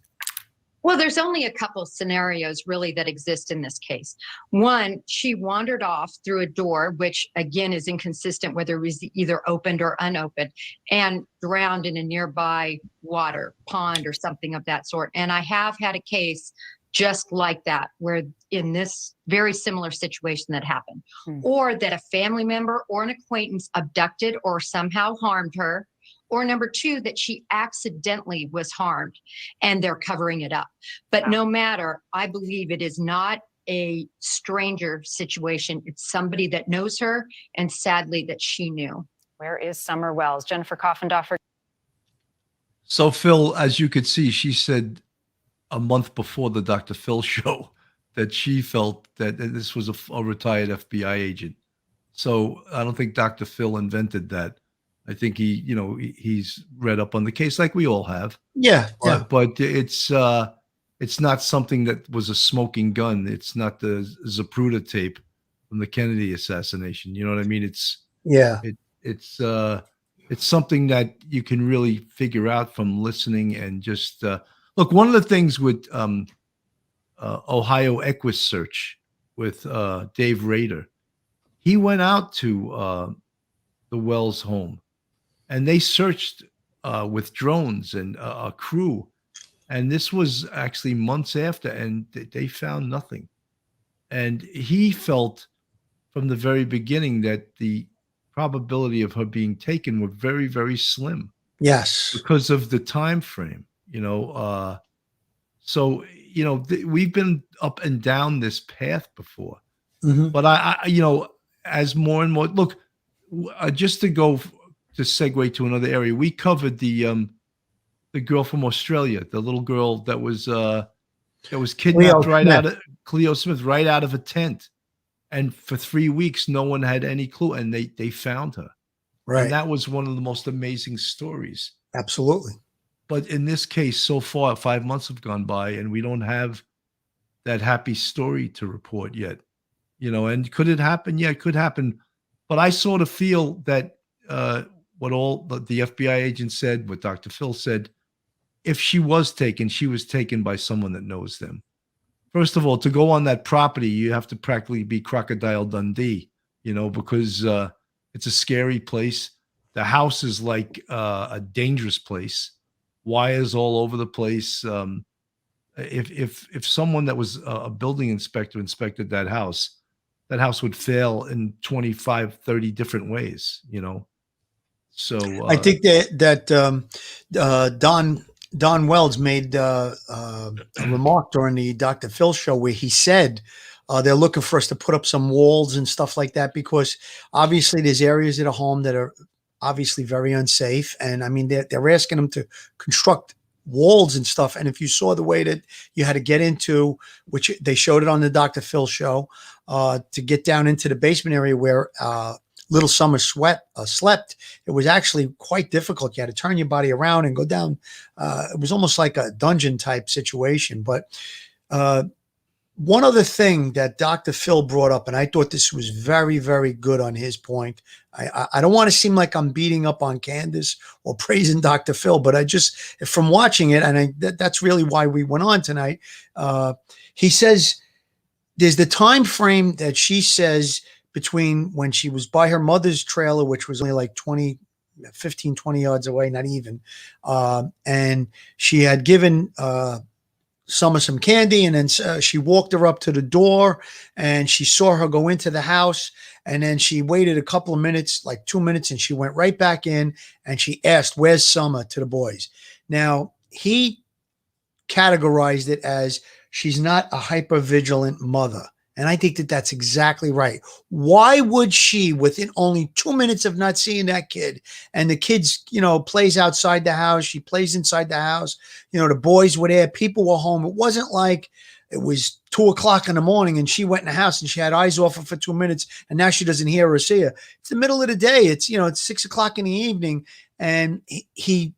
Well, there's only a couple scenarios really that exist in this case. One, she wandered off through a door, which again is inconsistent whether it was either opened or unopened, and drowned in a nearby water, pond or something of that sort. And I have had a case just like that, where in this very similar situation that happened, or that a family member or an acquaintance abducted or somehow harmed her, or number 2, that she accidentally was harmed and they're covering it up. But no matter, I believe it is not a stranger situation. It's somebody that knows her, and sadly that she knew. Where is Summer Wells? Jennifer Coffendorfer. So, Phil, as you could see, she said a month before the Dr. Phil show that she felt that this was a retired FBI agent. So I don't think Dr. Phil invented that. I think he's read up on the case like we all have. Yeah. But it's not something that was a smoking gun. It's not the Zapruder tape from the Kennedy assassination. You know what I mean? It's it's something that you can really figure out from listening and just look. One of the things with Ohio Equus Search with Dave Rader, he went out to the Wells home and they searched with drones and a crew. And this was actually months after, and they found nothing. And he felt from the very beginning that the probability of her being taken were very, very slim. Yes. Because of the time frame, so we've been up and down this path before. Mhm. But I as more and more look, just to segue to another area, we covered the girl from Australia, the little girl that was kidnapped Cleo Smith right out of a tent, and for 3 weeks no one had any clue, and they found her. Right. And that was one of the most amazing stories. Absolutely. But in this case, so far, 5 months have gone by, and we don't have that happy story to report yet. And could it happen? Yeah, it could happen. But I sort of feel that what all the FBI agents said, what Dr. Phil said, if she was taken by someone that knows them. First of all, to go on that property, you have to practically be Crocodile Dundee, because it's a scary place. The house is like a dangerous place. Wires all over the place. If someone that was a building inspector inspected that house would fail in 25, 30 different ways, So I think that Don Wells made a remark during the Dr. Phil show where he said they're looking for us to put up some walls and stuff like that, because obviously there's areas at a home that are obviously very unsafe. And I mean, they're asking them to construct walls and stuff. And if you saw the way that you had to get into, which they showed it on the Dr. Phil show, to get down into the basement area where little Summer slept, it was actually quite difficult. You had to turn your body around and go down. It was almost like a dungeon type situation. But one other thing that Dr. Phil brought up, and I thought this was very, very good on his point. I don't want to seem like I'm beating up on Candus or praising Dr. Phil, but I just, from watching it, and that's really why we went on tonight. He says there's the time frame that she says between when she was by her mother's trailer, which was only like 15, 20 yards away, not even. And she had given Summer some candy, and then she walked her up to the door, and she saw her go into the house, and then she waited a couple of minutes, like 2 minutes, and she went right back in, and she asked, "Where's Summer?" to the boys. Now, he categorized it as she's not a hypervigilant mother. And I think that that's exactly right. Why would she, within only 2 minutes of not seeing that kid, and the kid's, plays outside the house, she plays inside the house, the boys were there, people were home. It wasn't like it was 2:00 in the morning and she went in the house and she had eyes off her for 2 minutes and now she doesn't hear or see her. It's the middle of the day. It's, it's 6:00 in the evening. And he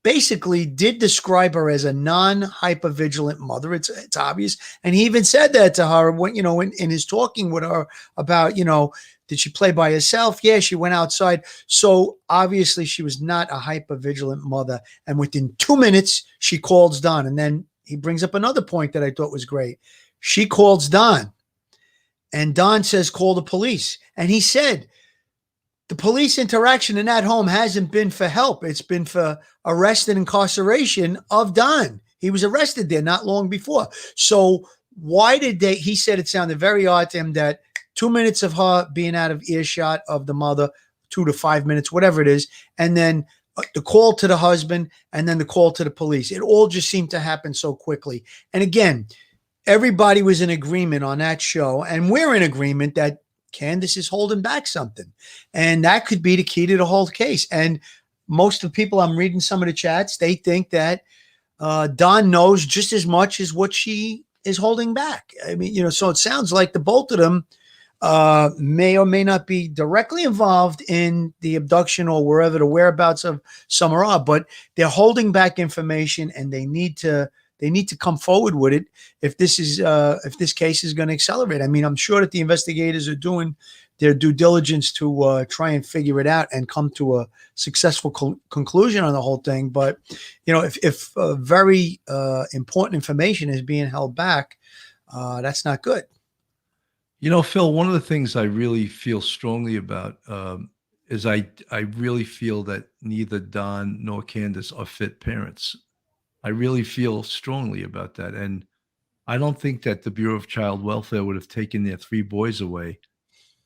basically did describe her as a non-hypervigilant mother. It's obvious. And he even said that to her when, in his talking with her about, did she play by herself? Yeah, she went outside. So obviously she was not a hypervigilant mother. And within 2 minutes, she calls Don. And then he brings up another point that I thought was great. She calls Don, and Don says, call the police. And he said, the police interaction in that home hasn't been for help. It's been for arrest and incarceration of Don. He was arrested there not long before. So why did he said it sounded very odd to him that 2 minutes of her being out of earshot of the mother, 2 to 5 minutes, whatever it is, and then the call to the husband, and then the call to the police. It all just seemed to happen so quickly. And again, everybody was in agreement on that show, and we're in agreement that Candus is holding back something, and that could be the key to the whole case. And most of the people, I'm reading some of the chats, they think that Don knows just as much as what she is holding back. I mean, so it sounds like the both of them may or may not be directly involved in the abduction or wherever the whereabouts of Summer are, but they're holding back information, and they need to they need to come forward with it if this case is going to accelerate. I mean, I'm sure that the investigators are doing their due diligence to try and figure it out and come to a successful conclusion on the whole thing. But, you know, if very important information is being held back, that's not good. You know, Phil, one of the things I really feel strongly about is I really feel that neither Don nor Candace are fit parents. I really feel strongly about that. And I don't think that the Bureau of Child Welfare would have taken their 3 boys away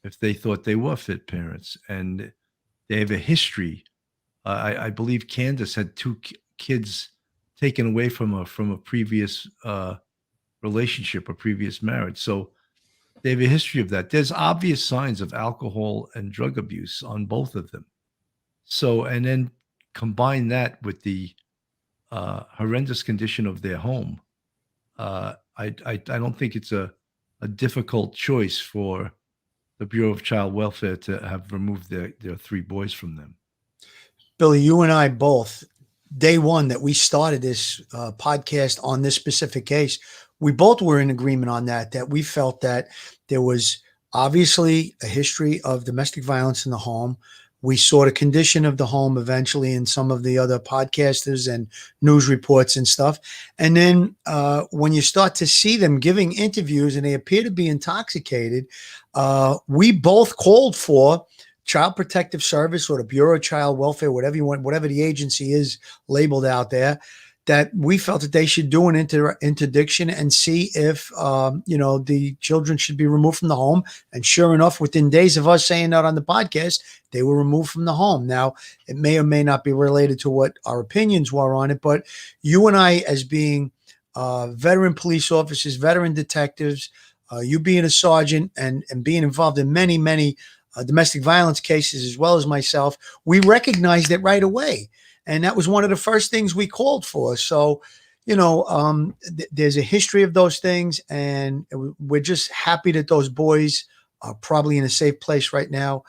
if they thought they were fit parents. And they have a history. I believe Candace had 2 kids taken away from her from a previous relationship, a previous marriage. So they have a history of that. There's obvious signs of alcohol and drug abuse on both of them. So, and then combine that with the horrendous condition of their home. I don't think it's a difficult choice for the Bureau of Child Welfare to have removed their 3 boys from them. Billy, you and I both, day one that we started this podcast on this specific case, we both were in agreement on that we felt that there was obviously a history of domestic violence in the home. We saw the condition of the home eventually in some of the other podcasters and news reports and stuff. And then when you start to see them giving interviews and they appear to be intoxicated, we both called for Child Protective Service or the Bureau of Child Welfare, whatever you want, whatever the agency is labeled out there, that we felt that they should do an interdiction and see if, the children should be removed from the home. And sure enough, within days of us saying that on the podcast, they were removed from the home. Now, it may or may not be related to what our opinions were on it, but you and I, as being veteran police officers, veteran detectives, you being a sergeant and being involved in many, many domestic violence cases, as well as myself, we recognized it right away. And that was one of the first things we called for. So, there's a history of those things, and we're just happy that those boys are probably in a safe place right now.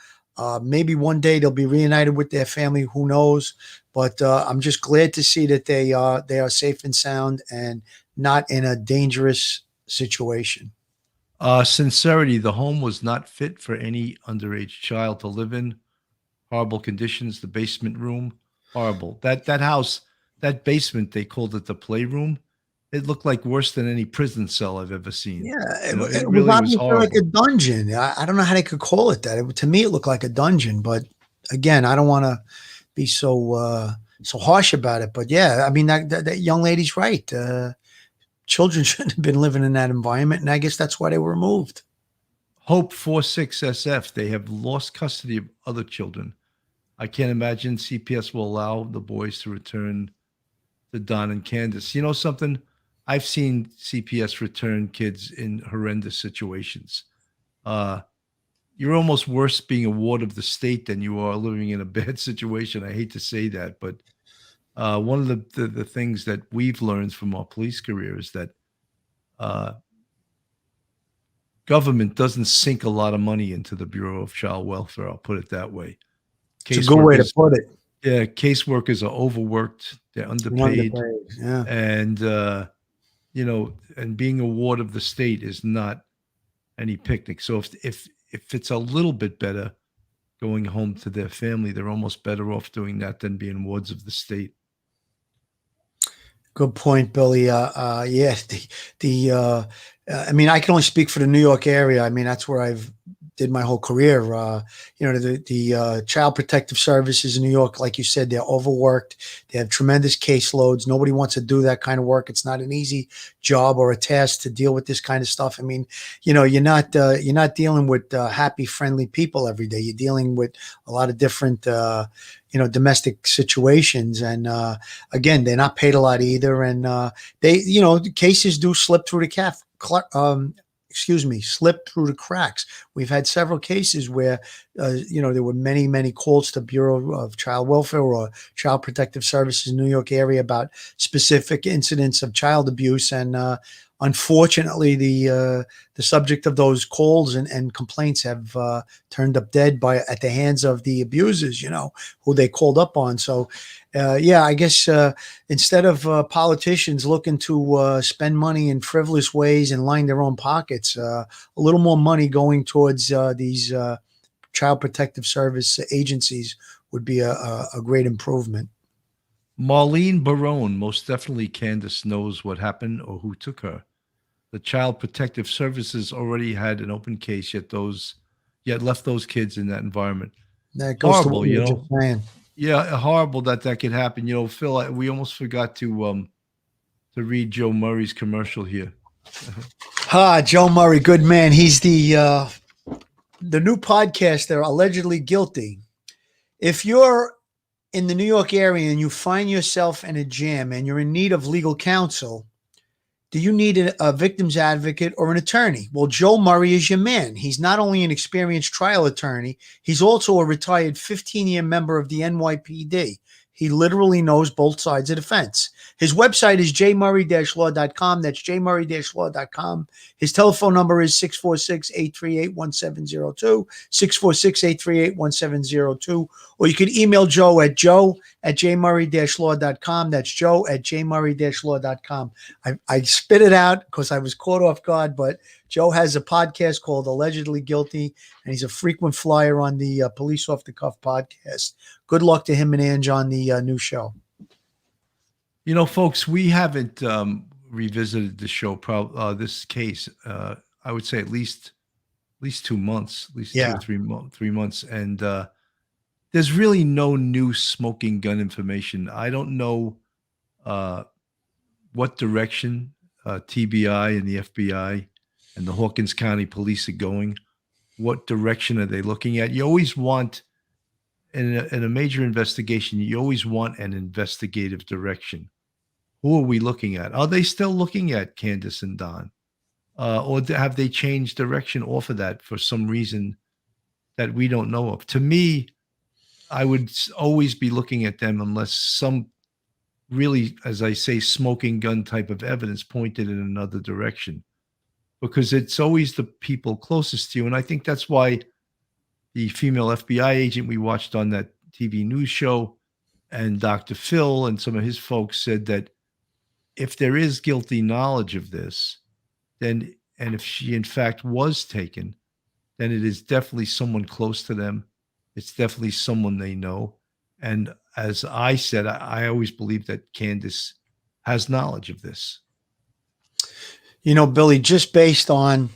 Maybe one day they'll be reunited with their family. Who knows? But I'm just glad to see that they are safe and sound and not in a dangerous situation. Sincerity, the home was not fit for any underage child to live in. Horrible conditions, the basement room, horrible. That house, that basement, they called it the playroom. It looked like worse than any prison cell I've ever seen. Yeah, it was really was obviously horrible. like a dungeon. I don't know how they could call it that. To me, it looked like a dungeon. But again, I don't want to be so harsh about it. But yeah, I mean that young lady's right. Children shouldn't have been living in that environment, and I guess that's why they were removed. Hope 46SF, they have lost custody of other children. I can't imagine CPS will allow the boys to return to Don and Candus. You know something? I've seen CPS return kids in horrendous situations. You're almost worse being a ward of the state than you are living in a bad situation. I hate to say that, but one of the things that we've learned from our police career is that government doesn't sink a lot of money into the Bureau of Child Welfare. I'll put it that way. It's a good way to put it. Yeah, caseworkers are overworked. They're underpaid. Yeah. And, and being a ward of the state is not any picnic. So if it's a little bit better going home to their family, they're almost better off doing that than being wards of the state. Good point, Billy. I mean, I can only speak for the New York area. I mean, that's where I've did my whole career. The Child Protective Services in New York, like you said, they're overworked. They have tremendous caseloads. Nobody wants to do that kind of work. It's not an easy job or a task to deal with this kind of stuff. I mean, you're not dealing with happy, friendly people every day. You're dealing with a lot of different, domestic situations. And again, they're not paid a lot either. And the cases do slip through the slip through the cracks. We've had several cases where, there were many, many calls to Bureau of Child Welfare or Child Protective Services in New York area about specific incidents of child abuse. And unfortunately, the subject of those calls and complaints have turned up dead at the hands of the abusers, who they called up on. So, yeah, I guess instead of politicians looking to spend money in frivolous ways and line their own pockets, a little more money going towards these child protective service agencies would be a great improvement. Marlene Barone, most definitely Candace knows what happened or who took her. The Child Protective Services already had an open case, yet left those kids in that environment. That goes to what Horrible, you were just saying. Yeah, horrible that could happen. Phil, we almost forgot to read Joe Murray's commercial here. Joe Murray, good man. He's the new podcaster, Allegedly Guilty. If you're in the New York area and you find yourself in a jam and you're in need of legal counsel, do you need a victim's advocate or an attorney? Well, Joe Murray is your man. He's not only an experienced trial attorney, he's also a retired 15-year member of the NYPD. He literally knows both sides of the fence. His website is jmurray-law.com. That's jmurray-law.com. His telephone number is 646-838-1702, 646-838-1702. Or you can email Joe at joe@jmurray-law.com. That's joe@jmurray-law.com. I spit it out because I was caught off guard, but Joe has a podcast called Allegedly Guilty, and he's a frequent flyer on the Police Off the Cuff podcast. Good luck to him and Ange on the new show. Folks, we haven't revisited the show, this case. I would say at least 2 months, at least 2 or 3 months, and there's really no new smoking gun information. I don't know what direction TBI and the FBI and the Hawkins County Police are going. What direction are they looking at? You always want, in a major investigation, you always want an investigative direction. Who are we looking at? Are they still looking at Candace and Don? Or have they changed direction off of that for some reason that we don't know of? To me, I would always be looking at them unless some really, as I say, smoking gun type of evidence pointed in another direction, because it's always the people closest to you. And I think that's why the female FBI agent we watched on that TV news show and Dr. Phil and some of his folks said that if there is guilty knowledge of this, then, and if she in fact was taken, then it is definitely someone close to them. It's definitely someone they know. And as I said, I always believe that Candace has knowledge of this. Billy, just based on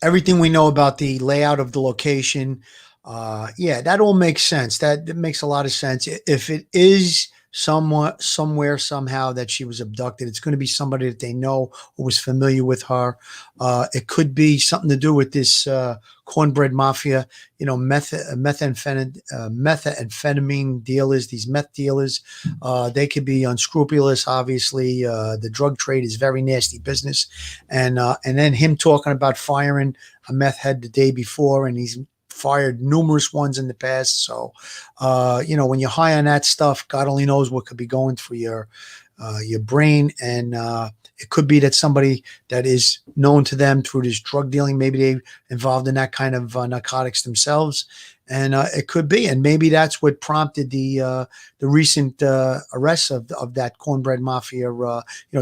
everything we know about the layout of the location, that all makes sense. That makes a lot of sense. If it is somewhere, somehow that she was abducted, it's going to be somebody that they know who was familiar with her. It could be something to do with this cornbread mafia, methamphetamine dealers, these meth dealers. They could be unscrupulous. Obviously, the drug trade is very nasty business. And then him talking about firing a meth head the day before, and he's fired numerous ones in the past. So, when you're high on that stuff, God only knows what could be going through your brain. And it could be that somebody that is known to them through this drug dealing, maybe they involved in that kind of narcotics themselves. And it could be, and maybe that's what prompted the recent arrests of that cornbread mafia,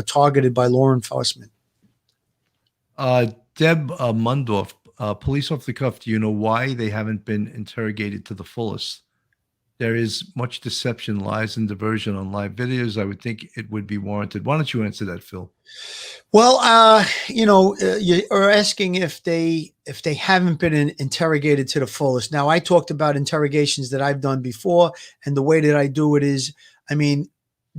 targeted by law enforcement. Deb Mundorf, Police Off the Cuff, do you know why they haven't been interrogated to the fullest? There is much deception, lies, and diversion on live videos. I would think it would be warranted. Why don't you answer that, Phil? Well, you're asking if they haven't been interrogated to the fullest. Now, I talked about interrogations that I've done before, and the way that I do it is,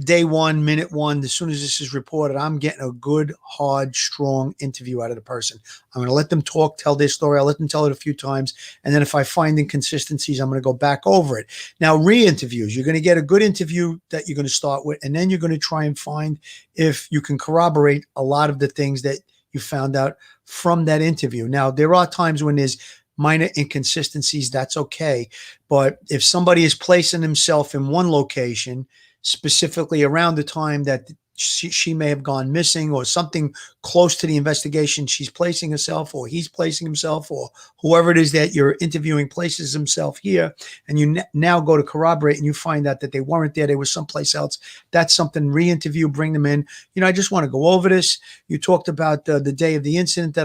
day one, minute one, as soon as this is reported, I'm getting a good, hard, strong interview out of the person. I'm going to let them talk, tell their story. I'll let them tell it a few times. And then if I find inconsistencies, I'm going to go back over it. Now, re-interviews, you're going to get a good interview that you're going to start with, and then you're going to try and find if you can corroborate a lot of the things that you found out from that interview. Now, there are times when there's minor inconsistencies, that's okay. But if somebody is placing himself in one location, specifically around the time that she may have gone missing, or something close to the investigation she's placing herself, or he's placing himself, or whoever it is that you're interviewing places himself here, and you now go to corroborate and you find out that they weren't there, they were someplace else. That's something. Re-interview, bring them in. I just want to go over this. You talked about the day of the incident,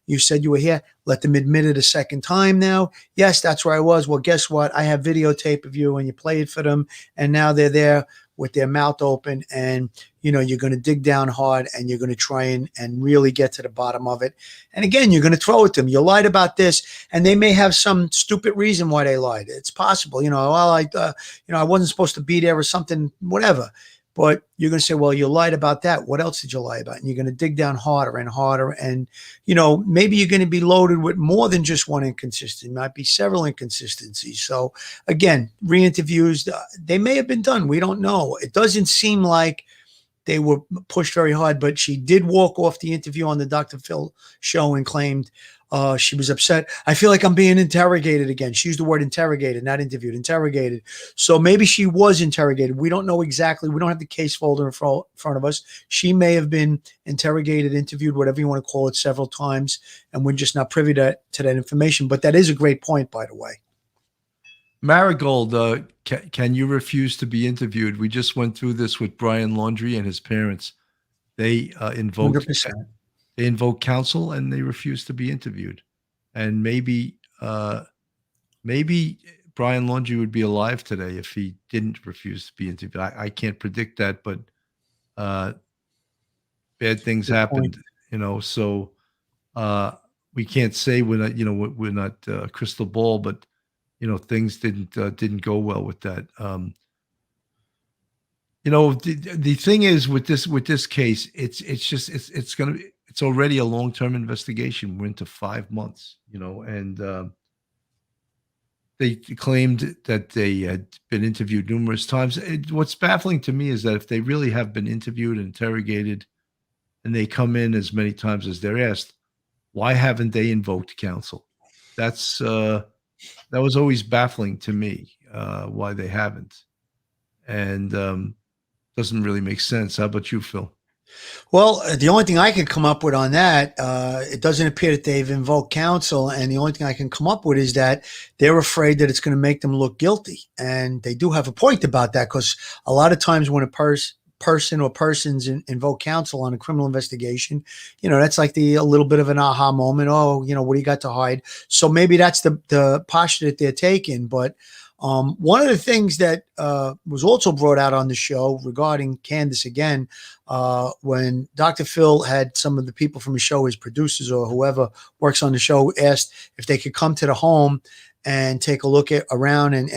you said you were here. Let them admit it a second time now. Yes, that's where I was. Well, guess what? I have videotape of you, and you play it for them, and now they're there with their mouth open, and you're going to dig down hard, and you're going to try and really get to the bottom of it. And again, you're going to throw at them. You lied about this, and they may have some stupid reason why they lied. It's possible, I wasn't supposed to be there or something, whatever. But you're going to say, well, you lied about that. What else did you lie about? And you're going to dig down harder and harder. And, maybe you're going to be loaded with more than just one inconsistency. It might be several inconsistencies. So again, re-interviews, they may have been done. We don't know. It doesn't seem like they were pushed very hard, but she did walk off the interview on the Dr. Phil show and claimed she was upset. I feel like I'm being interrogated again. She used the word interrogated, not interviewed, interrogated. So maybe she was interrogated. We don't know exactly. We don't have the case folder in front of us. She may have been interrogated, interviewed, whatever you want to call it, several times, and we're just not privy to that information. But that is a great point, by the way. Marigold, can you refuse to be interviewed? We just went through this with Brian Laundrie and his parents. They invoked 100%. They invoked counsel and they refused to be interviewed. And maybe Brian Laundrie would be alive today if he didn't refuse to be interviewed. I can't predict that, but bad things happened, so we can't say we're not crystal ball, but things didn't go well with that. The thing is with this case, it's already a long-term investigation. We're into 5 months, and they claimed that they had been interviewed numerous times. What's baffling to me is that if they really have been interviewed and interrogated, and they come in as many times as they're asked, why haven't they invoked counsel? That was always baffling to me, why they haven't, and doesn't really make sense. How about you, Phil? Well, the only thing I could come up with on that, it doesn't appear that they've invoked counsel. And the only thing I can come up with is that they're afraid that it's going to make them look guilty. And they do have a point about that, because a lot of times when a person or persons invoke counsel on a criminal investigation, that's like a little bit of an aha moment. Oh, what do you got to hide? So maybe that's the posture that they're taking. But one of the things that was also brought out on the show regarding Candus again, when Dr. Phil had some of the people from the show, his producers or whoever works on the show, asked if they could come to the home and take a look around and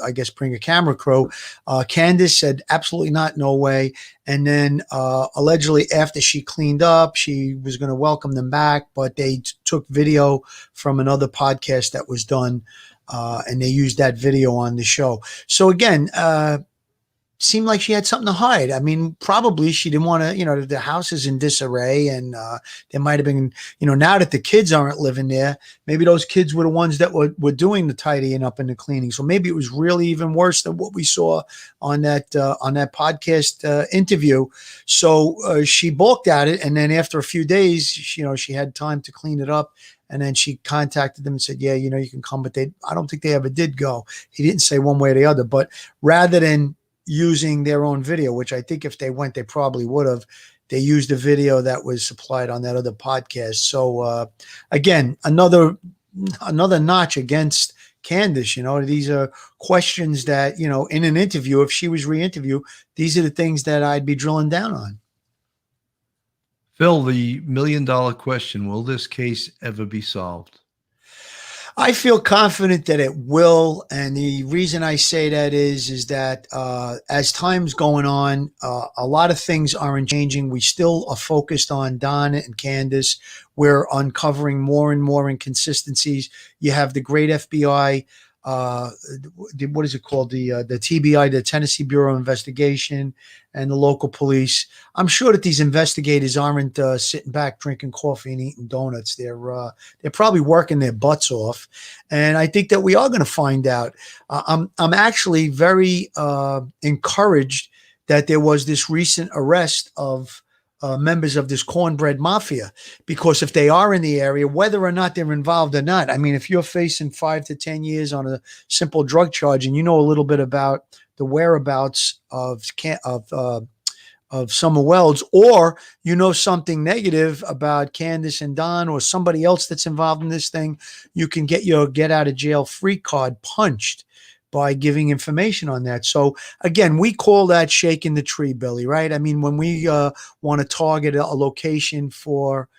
I guess bring a camera crew. Candus said absolutely not, no way. And then allegedly after she cleaned up, she was going to welcome them back, but they took video from another podcast that was done. And they used that video on the show. So again, seemed like she had something to hide. I mean, probably she didn't want to, the house is in disarray, and there might have been, now that the kids aren't living there, maybe those kids were the ones that were doing the tidying up and the cleaning. So maybe it was really even worse than what we saw on that podcast interview. So she balked at it. And then after a few days, she had time to clean it up. And then she contacted them and said, yeah, you can come, but I don't think they ever did go. He didn't say one way or the other, but rather than using their own video, which I think if they went, they probably would have, they used the video that was supplied on that other podcast. So again, another notch against Candus. These are questions that, in an interview, if she was re-interviewed, these are the things that I'd be drilling down on. Phil, the $1 million question, will this case ever be solved? I feel confident that it will. And the reason I say that is that as time's going on, a lot of things aren't changing. We still are focused on Don and Candus. We're uncovering more and more inconsistencies. You have the great FBI, what is it called? The TBI, the Tennessee Bureau of Investigation, and the local police. I'm sure that these investigators aren't sitting back drinking coffee and eating donuts. They're probably working their butts off, and I think that we are going to find out. I'm actually very encouraged that there was this recent arrest of members of this cornbread mafia, because if they are in the area, whether or not they're involved or not, I mean, if you're facing 5 to 10 years on a simple drug charge, and you know a little bit about the whereabouts of Summer Wells, or you know something negative about Candus and Don or somebody else that's involved in this thing, you can get your get out of jail free card punched by giving information on that. So again, we call that shaking the tree, Billy, right? I mean, when we want to target a location for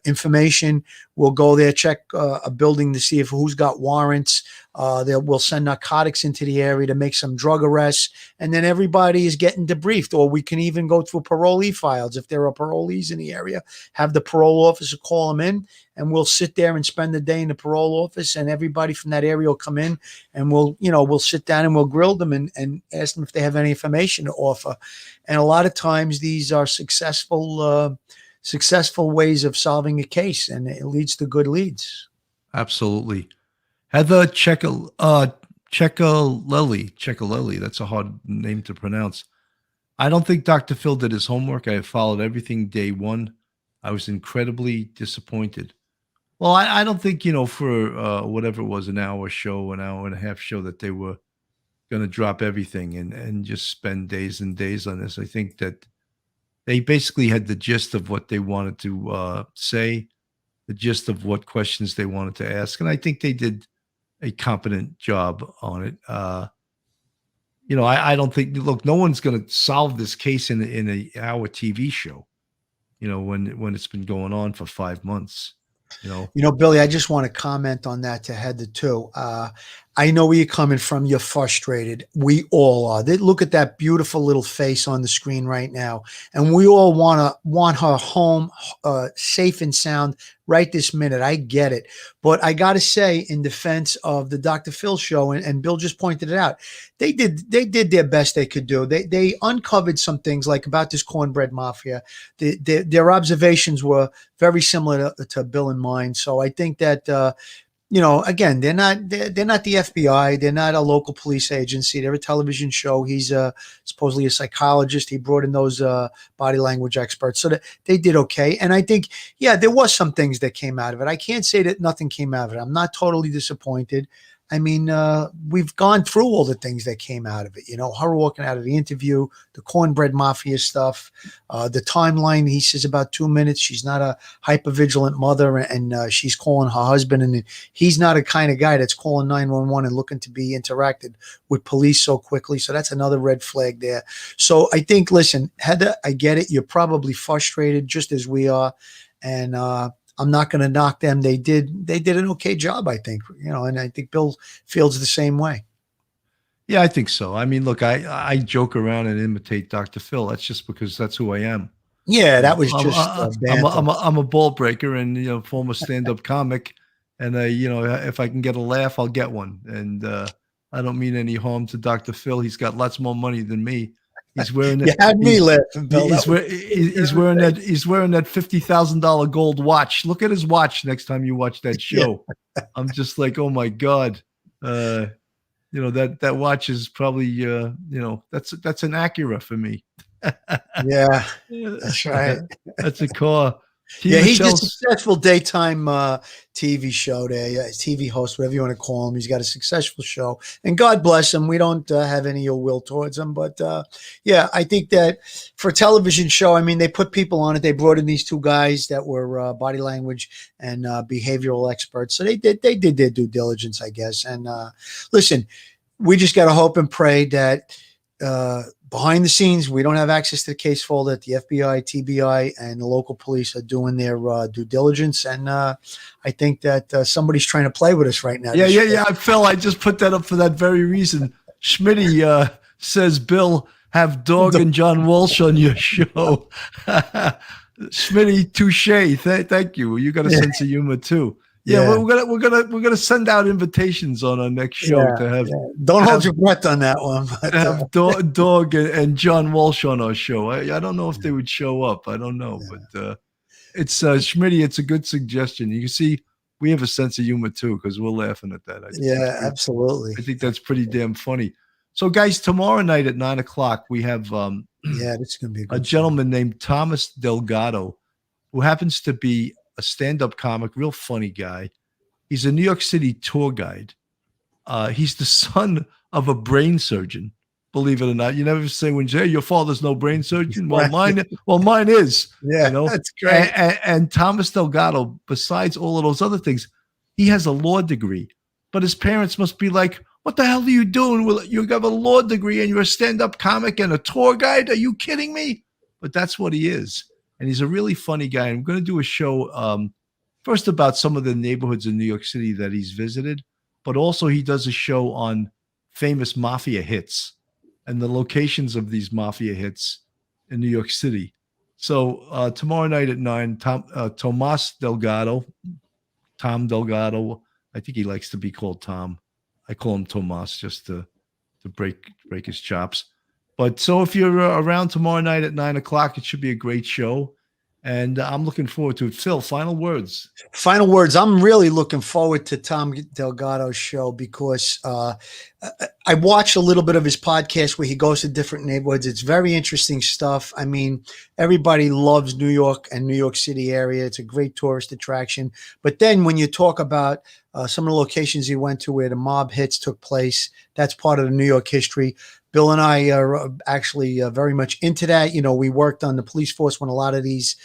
information, we'll go there, check a building to see if who's got warrants. We'll send narcotics into the area to make some drug arrests, and then everybody is getting debriefed. Or we can even go through parolee files. If there are parolees in the area, have the parole officer call them in, and we'll sit there and spend the day in the parole office, and everybody from that area will come in, and we'll sit down and we'll grill them and ask them if they have any information to offer. And a lot of times these are successful ways of solving a case, and it leads to good leads. Absolutely. Heather Chekaleli, that's a hard name to pronounce. I don't think Dr. Phil did his homework. I have followed everything day one. I was incredibly disappointed. Well, I don't think, for whatever it was, an hour and a half show, that they were going to drop everything and just spend days and days on this. I think that they basically had the gist of what they wanted to say, the gist of what questions they wanted to ask. And I think they did a competent job on it. I don't think, look, no one's going to solve this case in an hour TV show, when it's been going on for 5 months. Billy, I just want to comment on that to Heather too. I know where you're coming from. You're frustrated. We all are. Look at that beautiful little face on the screen right now. And we all want her home safe and sound right this minute. I get it. But I got to say, in defense of the Dr. Phil show, and Bill just pointed it out, they did their best they could do. They uncovered some things like about this cornbread mafia. Their observations were very similar to Bill and mine. So I think that, again, they're not the FBI. They're not a local police agency. They're a television show. He's supposedly a psychologist. He brought in those body language experts. So they did okay. And I think, there was some things that came out of it. I can't say that nothing came out of it. I'm not totally disappointed. I mean, we've gone through all the things that came out of it. Her walking out of the interview, the cornbread mafia stuff, the timeline. He says about 2 minutes. She's not a hypervigilant mother, and she's calling her husband, and he's not a kind of guy that's calling 911 and looking to be interacted with police so quickly. So that's another red flag there. So I think, listen, Heather, I get it. You're probably frustrated just as we are, and I'm not going to knock them. They did an okay job, I think, and I think Bill feels the same way. Yeah, I think so. I mean, look, I joke around and imitate Dr. Phil. That's just because that's who I am. Yeah, that was just I'm a ball breaker and, former stand-up comic. And, if I can get a laugh, I'll get one. And I don't mean any harm to Dr. Phil. He's got lots more money than me. He's wearing that. You had me laughing, Bill. He's wearing that $50,000 gold watch. Look at his watch next time you watch that show. Yeah. I'm just like, oh my God. That watch is probably that's an Acura for me. Yeah, that's right. That's a car. He's a successful daytime TV show there, TV host, whatever you want to call him. He's got a successful show, and God bless him. We don't have any ill will towards him, but I think that for a television show, I mean, they put people on it. They brought in these two guys that were body language and behavioral experts, so they did their due diligence, I guess. And listen, we just got to hope and pray that behind the scenes, we don't have access to the case file, that the FBI, TBI, and the local police are doing their due diligence. And I think that somebody's trying to play with us right now. Yeah. Phil, I just put that up for that very reason. Schmitty says, Bill, have Dog and John Walsh on your show. Schmitty, touche. Thank you. You got a sense of humor too. Yeah, we're gonna send out invitations on our next show to have. Yeah. Don't hold your breath on that one. But, have Dog and John Walsh on our show. I don't know if they would show up. I don't know, but it's Schmitty. It's a good suggestion. You can see we have a sense of humor too because we're laughing at that. Absolutely. I think that's pretty damn funny. So, guys, tomorrow night at 9:00, we have Yeah, this is going to be a a good gentleman named Thomas Delgado, who happens to be a stand-up comic, real funny guy. He's a New York City tour guide. He's the son of a brain surgeon. Believe it or not, you never say when your father's no brain surgeon. Well, mine is. Yeah, You know, that's great. And Thomas Delgado, besides all of those other things, he has a law degree. But his parents must be like, "What the hell are you doing? Well, you have a law degree and you're a stand-up comic and a tour guide? Are you kidding me?" But that's what he is, and he's a really funny guy. I'm going to do a show first about some of the neighborhoods in New York City that he's visited, but also he does a show on famous mafia hits and the locations of these mafia hits in New York City. So tomorrow night at 9, Tomas Delgado, Tom Delgado. I think he likes to be called Tom. I call him Tomas just to break his chops. But so if you're around tomorrow night at 9:00, it should be a great show. And I'm looking forward to it. Phil, final words. Final words. I'm really looking forward to Tom Delgado's show because I watch a little bit of his podcast where he goes to different neighborhoods. It's very interesting stuff. I mean, everybody loves New York and New York City area. It's a great tourist attraction. But then when you talk about some of the locations he went to where the mob hits took place, that's part of the New York history. Bill and I are actually very much into that. You know, we worked on the police force when a lot of these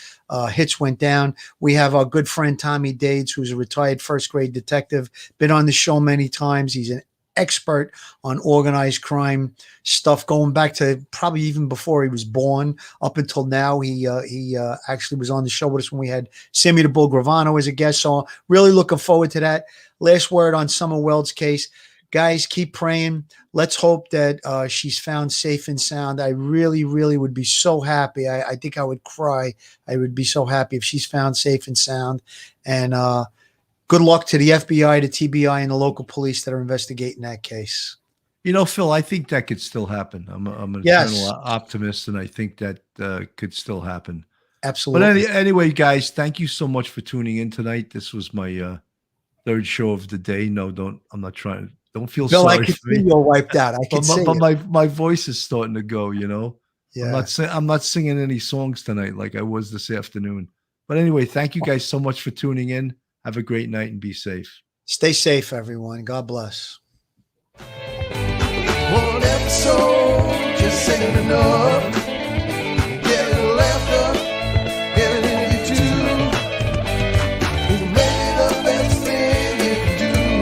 hits went down. We have our good friend Tommy Dades, who's a retired first grade detective, been on the show many times. He's an expert on organized crime stuff going back to probably even before he was born up until now. He actually was on the show with us when we had Sammy the Bull Gravano as a guest. So really looking forward to that. Last word on Summer Weld's case. Guys, keep praying. Let's hope that she's found safe and sound. I really, really would be so happy. I think I would cry. I would be so happy if she's found safe and sound. And good luck to the FBI, the TBI, and the local police that are investigating that case. You know, Phil, I think that could still happen. I'm an eternal optimist, and I think that could still happen. Absolutely. But anyway, guys, thank you so much for tuning in tonight. This was my third show of the day. No, I'm not trying. Don't feel Bill, sorry I can for me. see you're wiped out. I can see but it. my voice is starting to go, you know. Yeah. I'm not singing any songs tonight like I was this afternoon. But anyway, thank you guys so much for tuning in. Have a great night and be safe. Stay safe, everyone. God bless. One episode just ain't enough.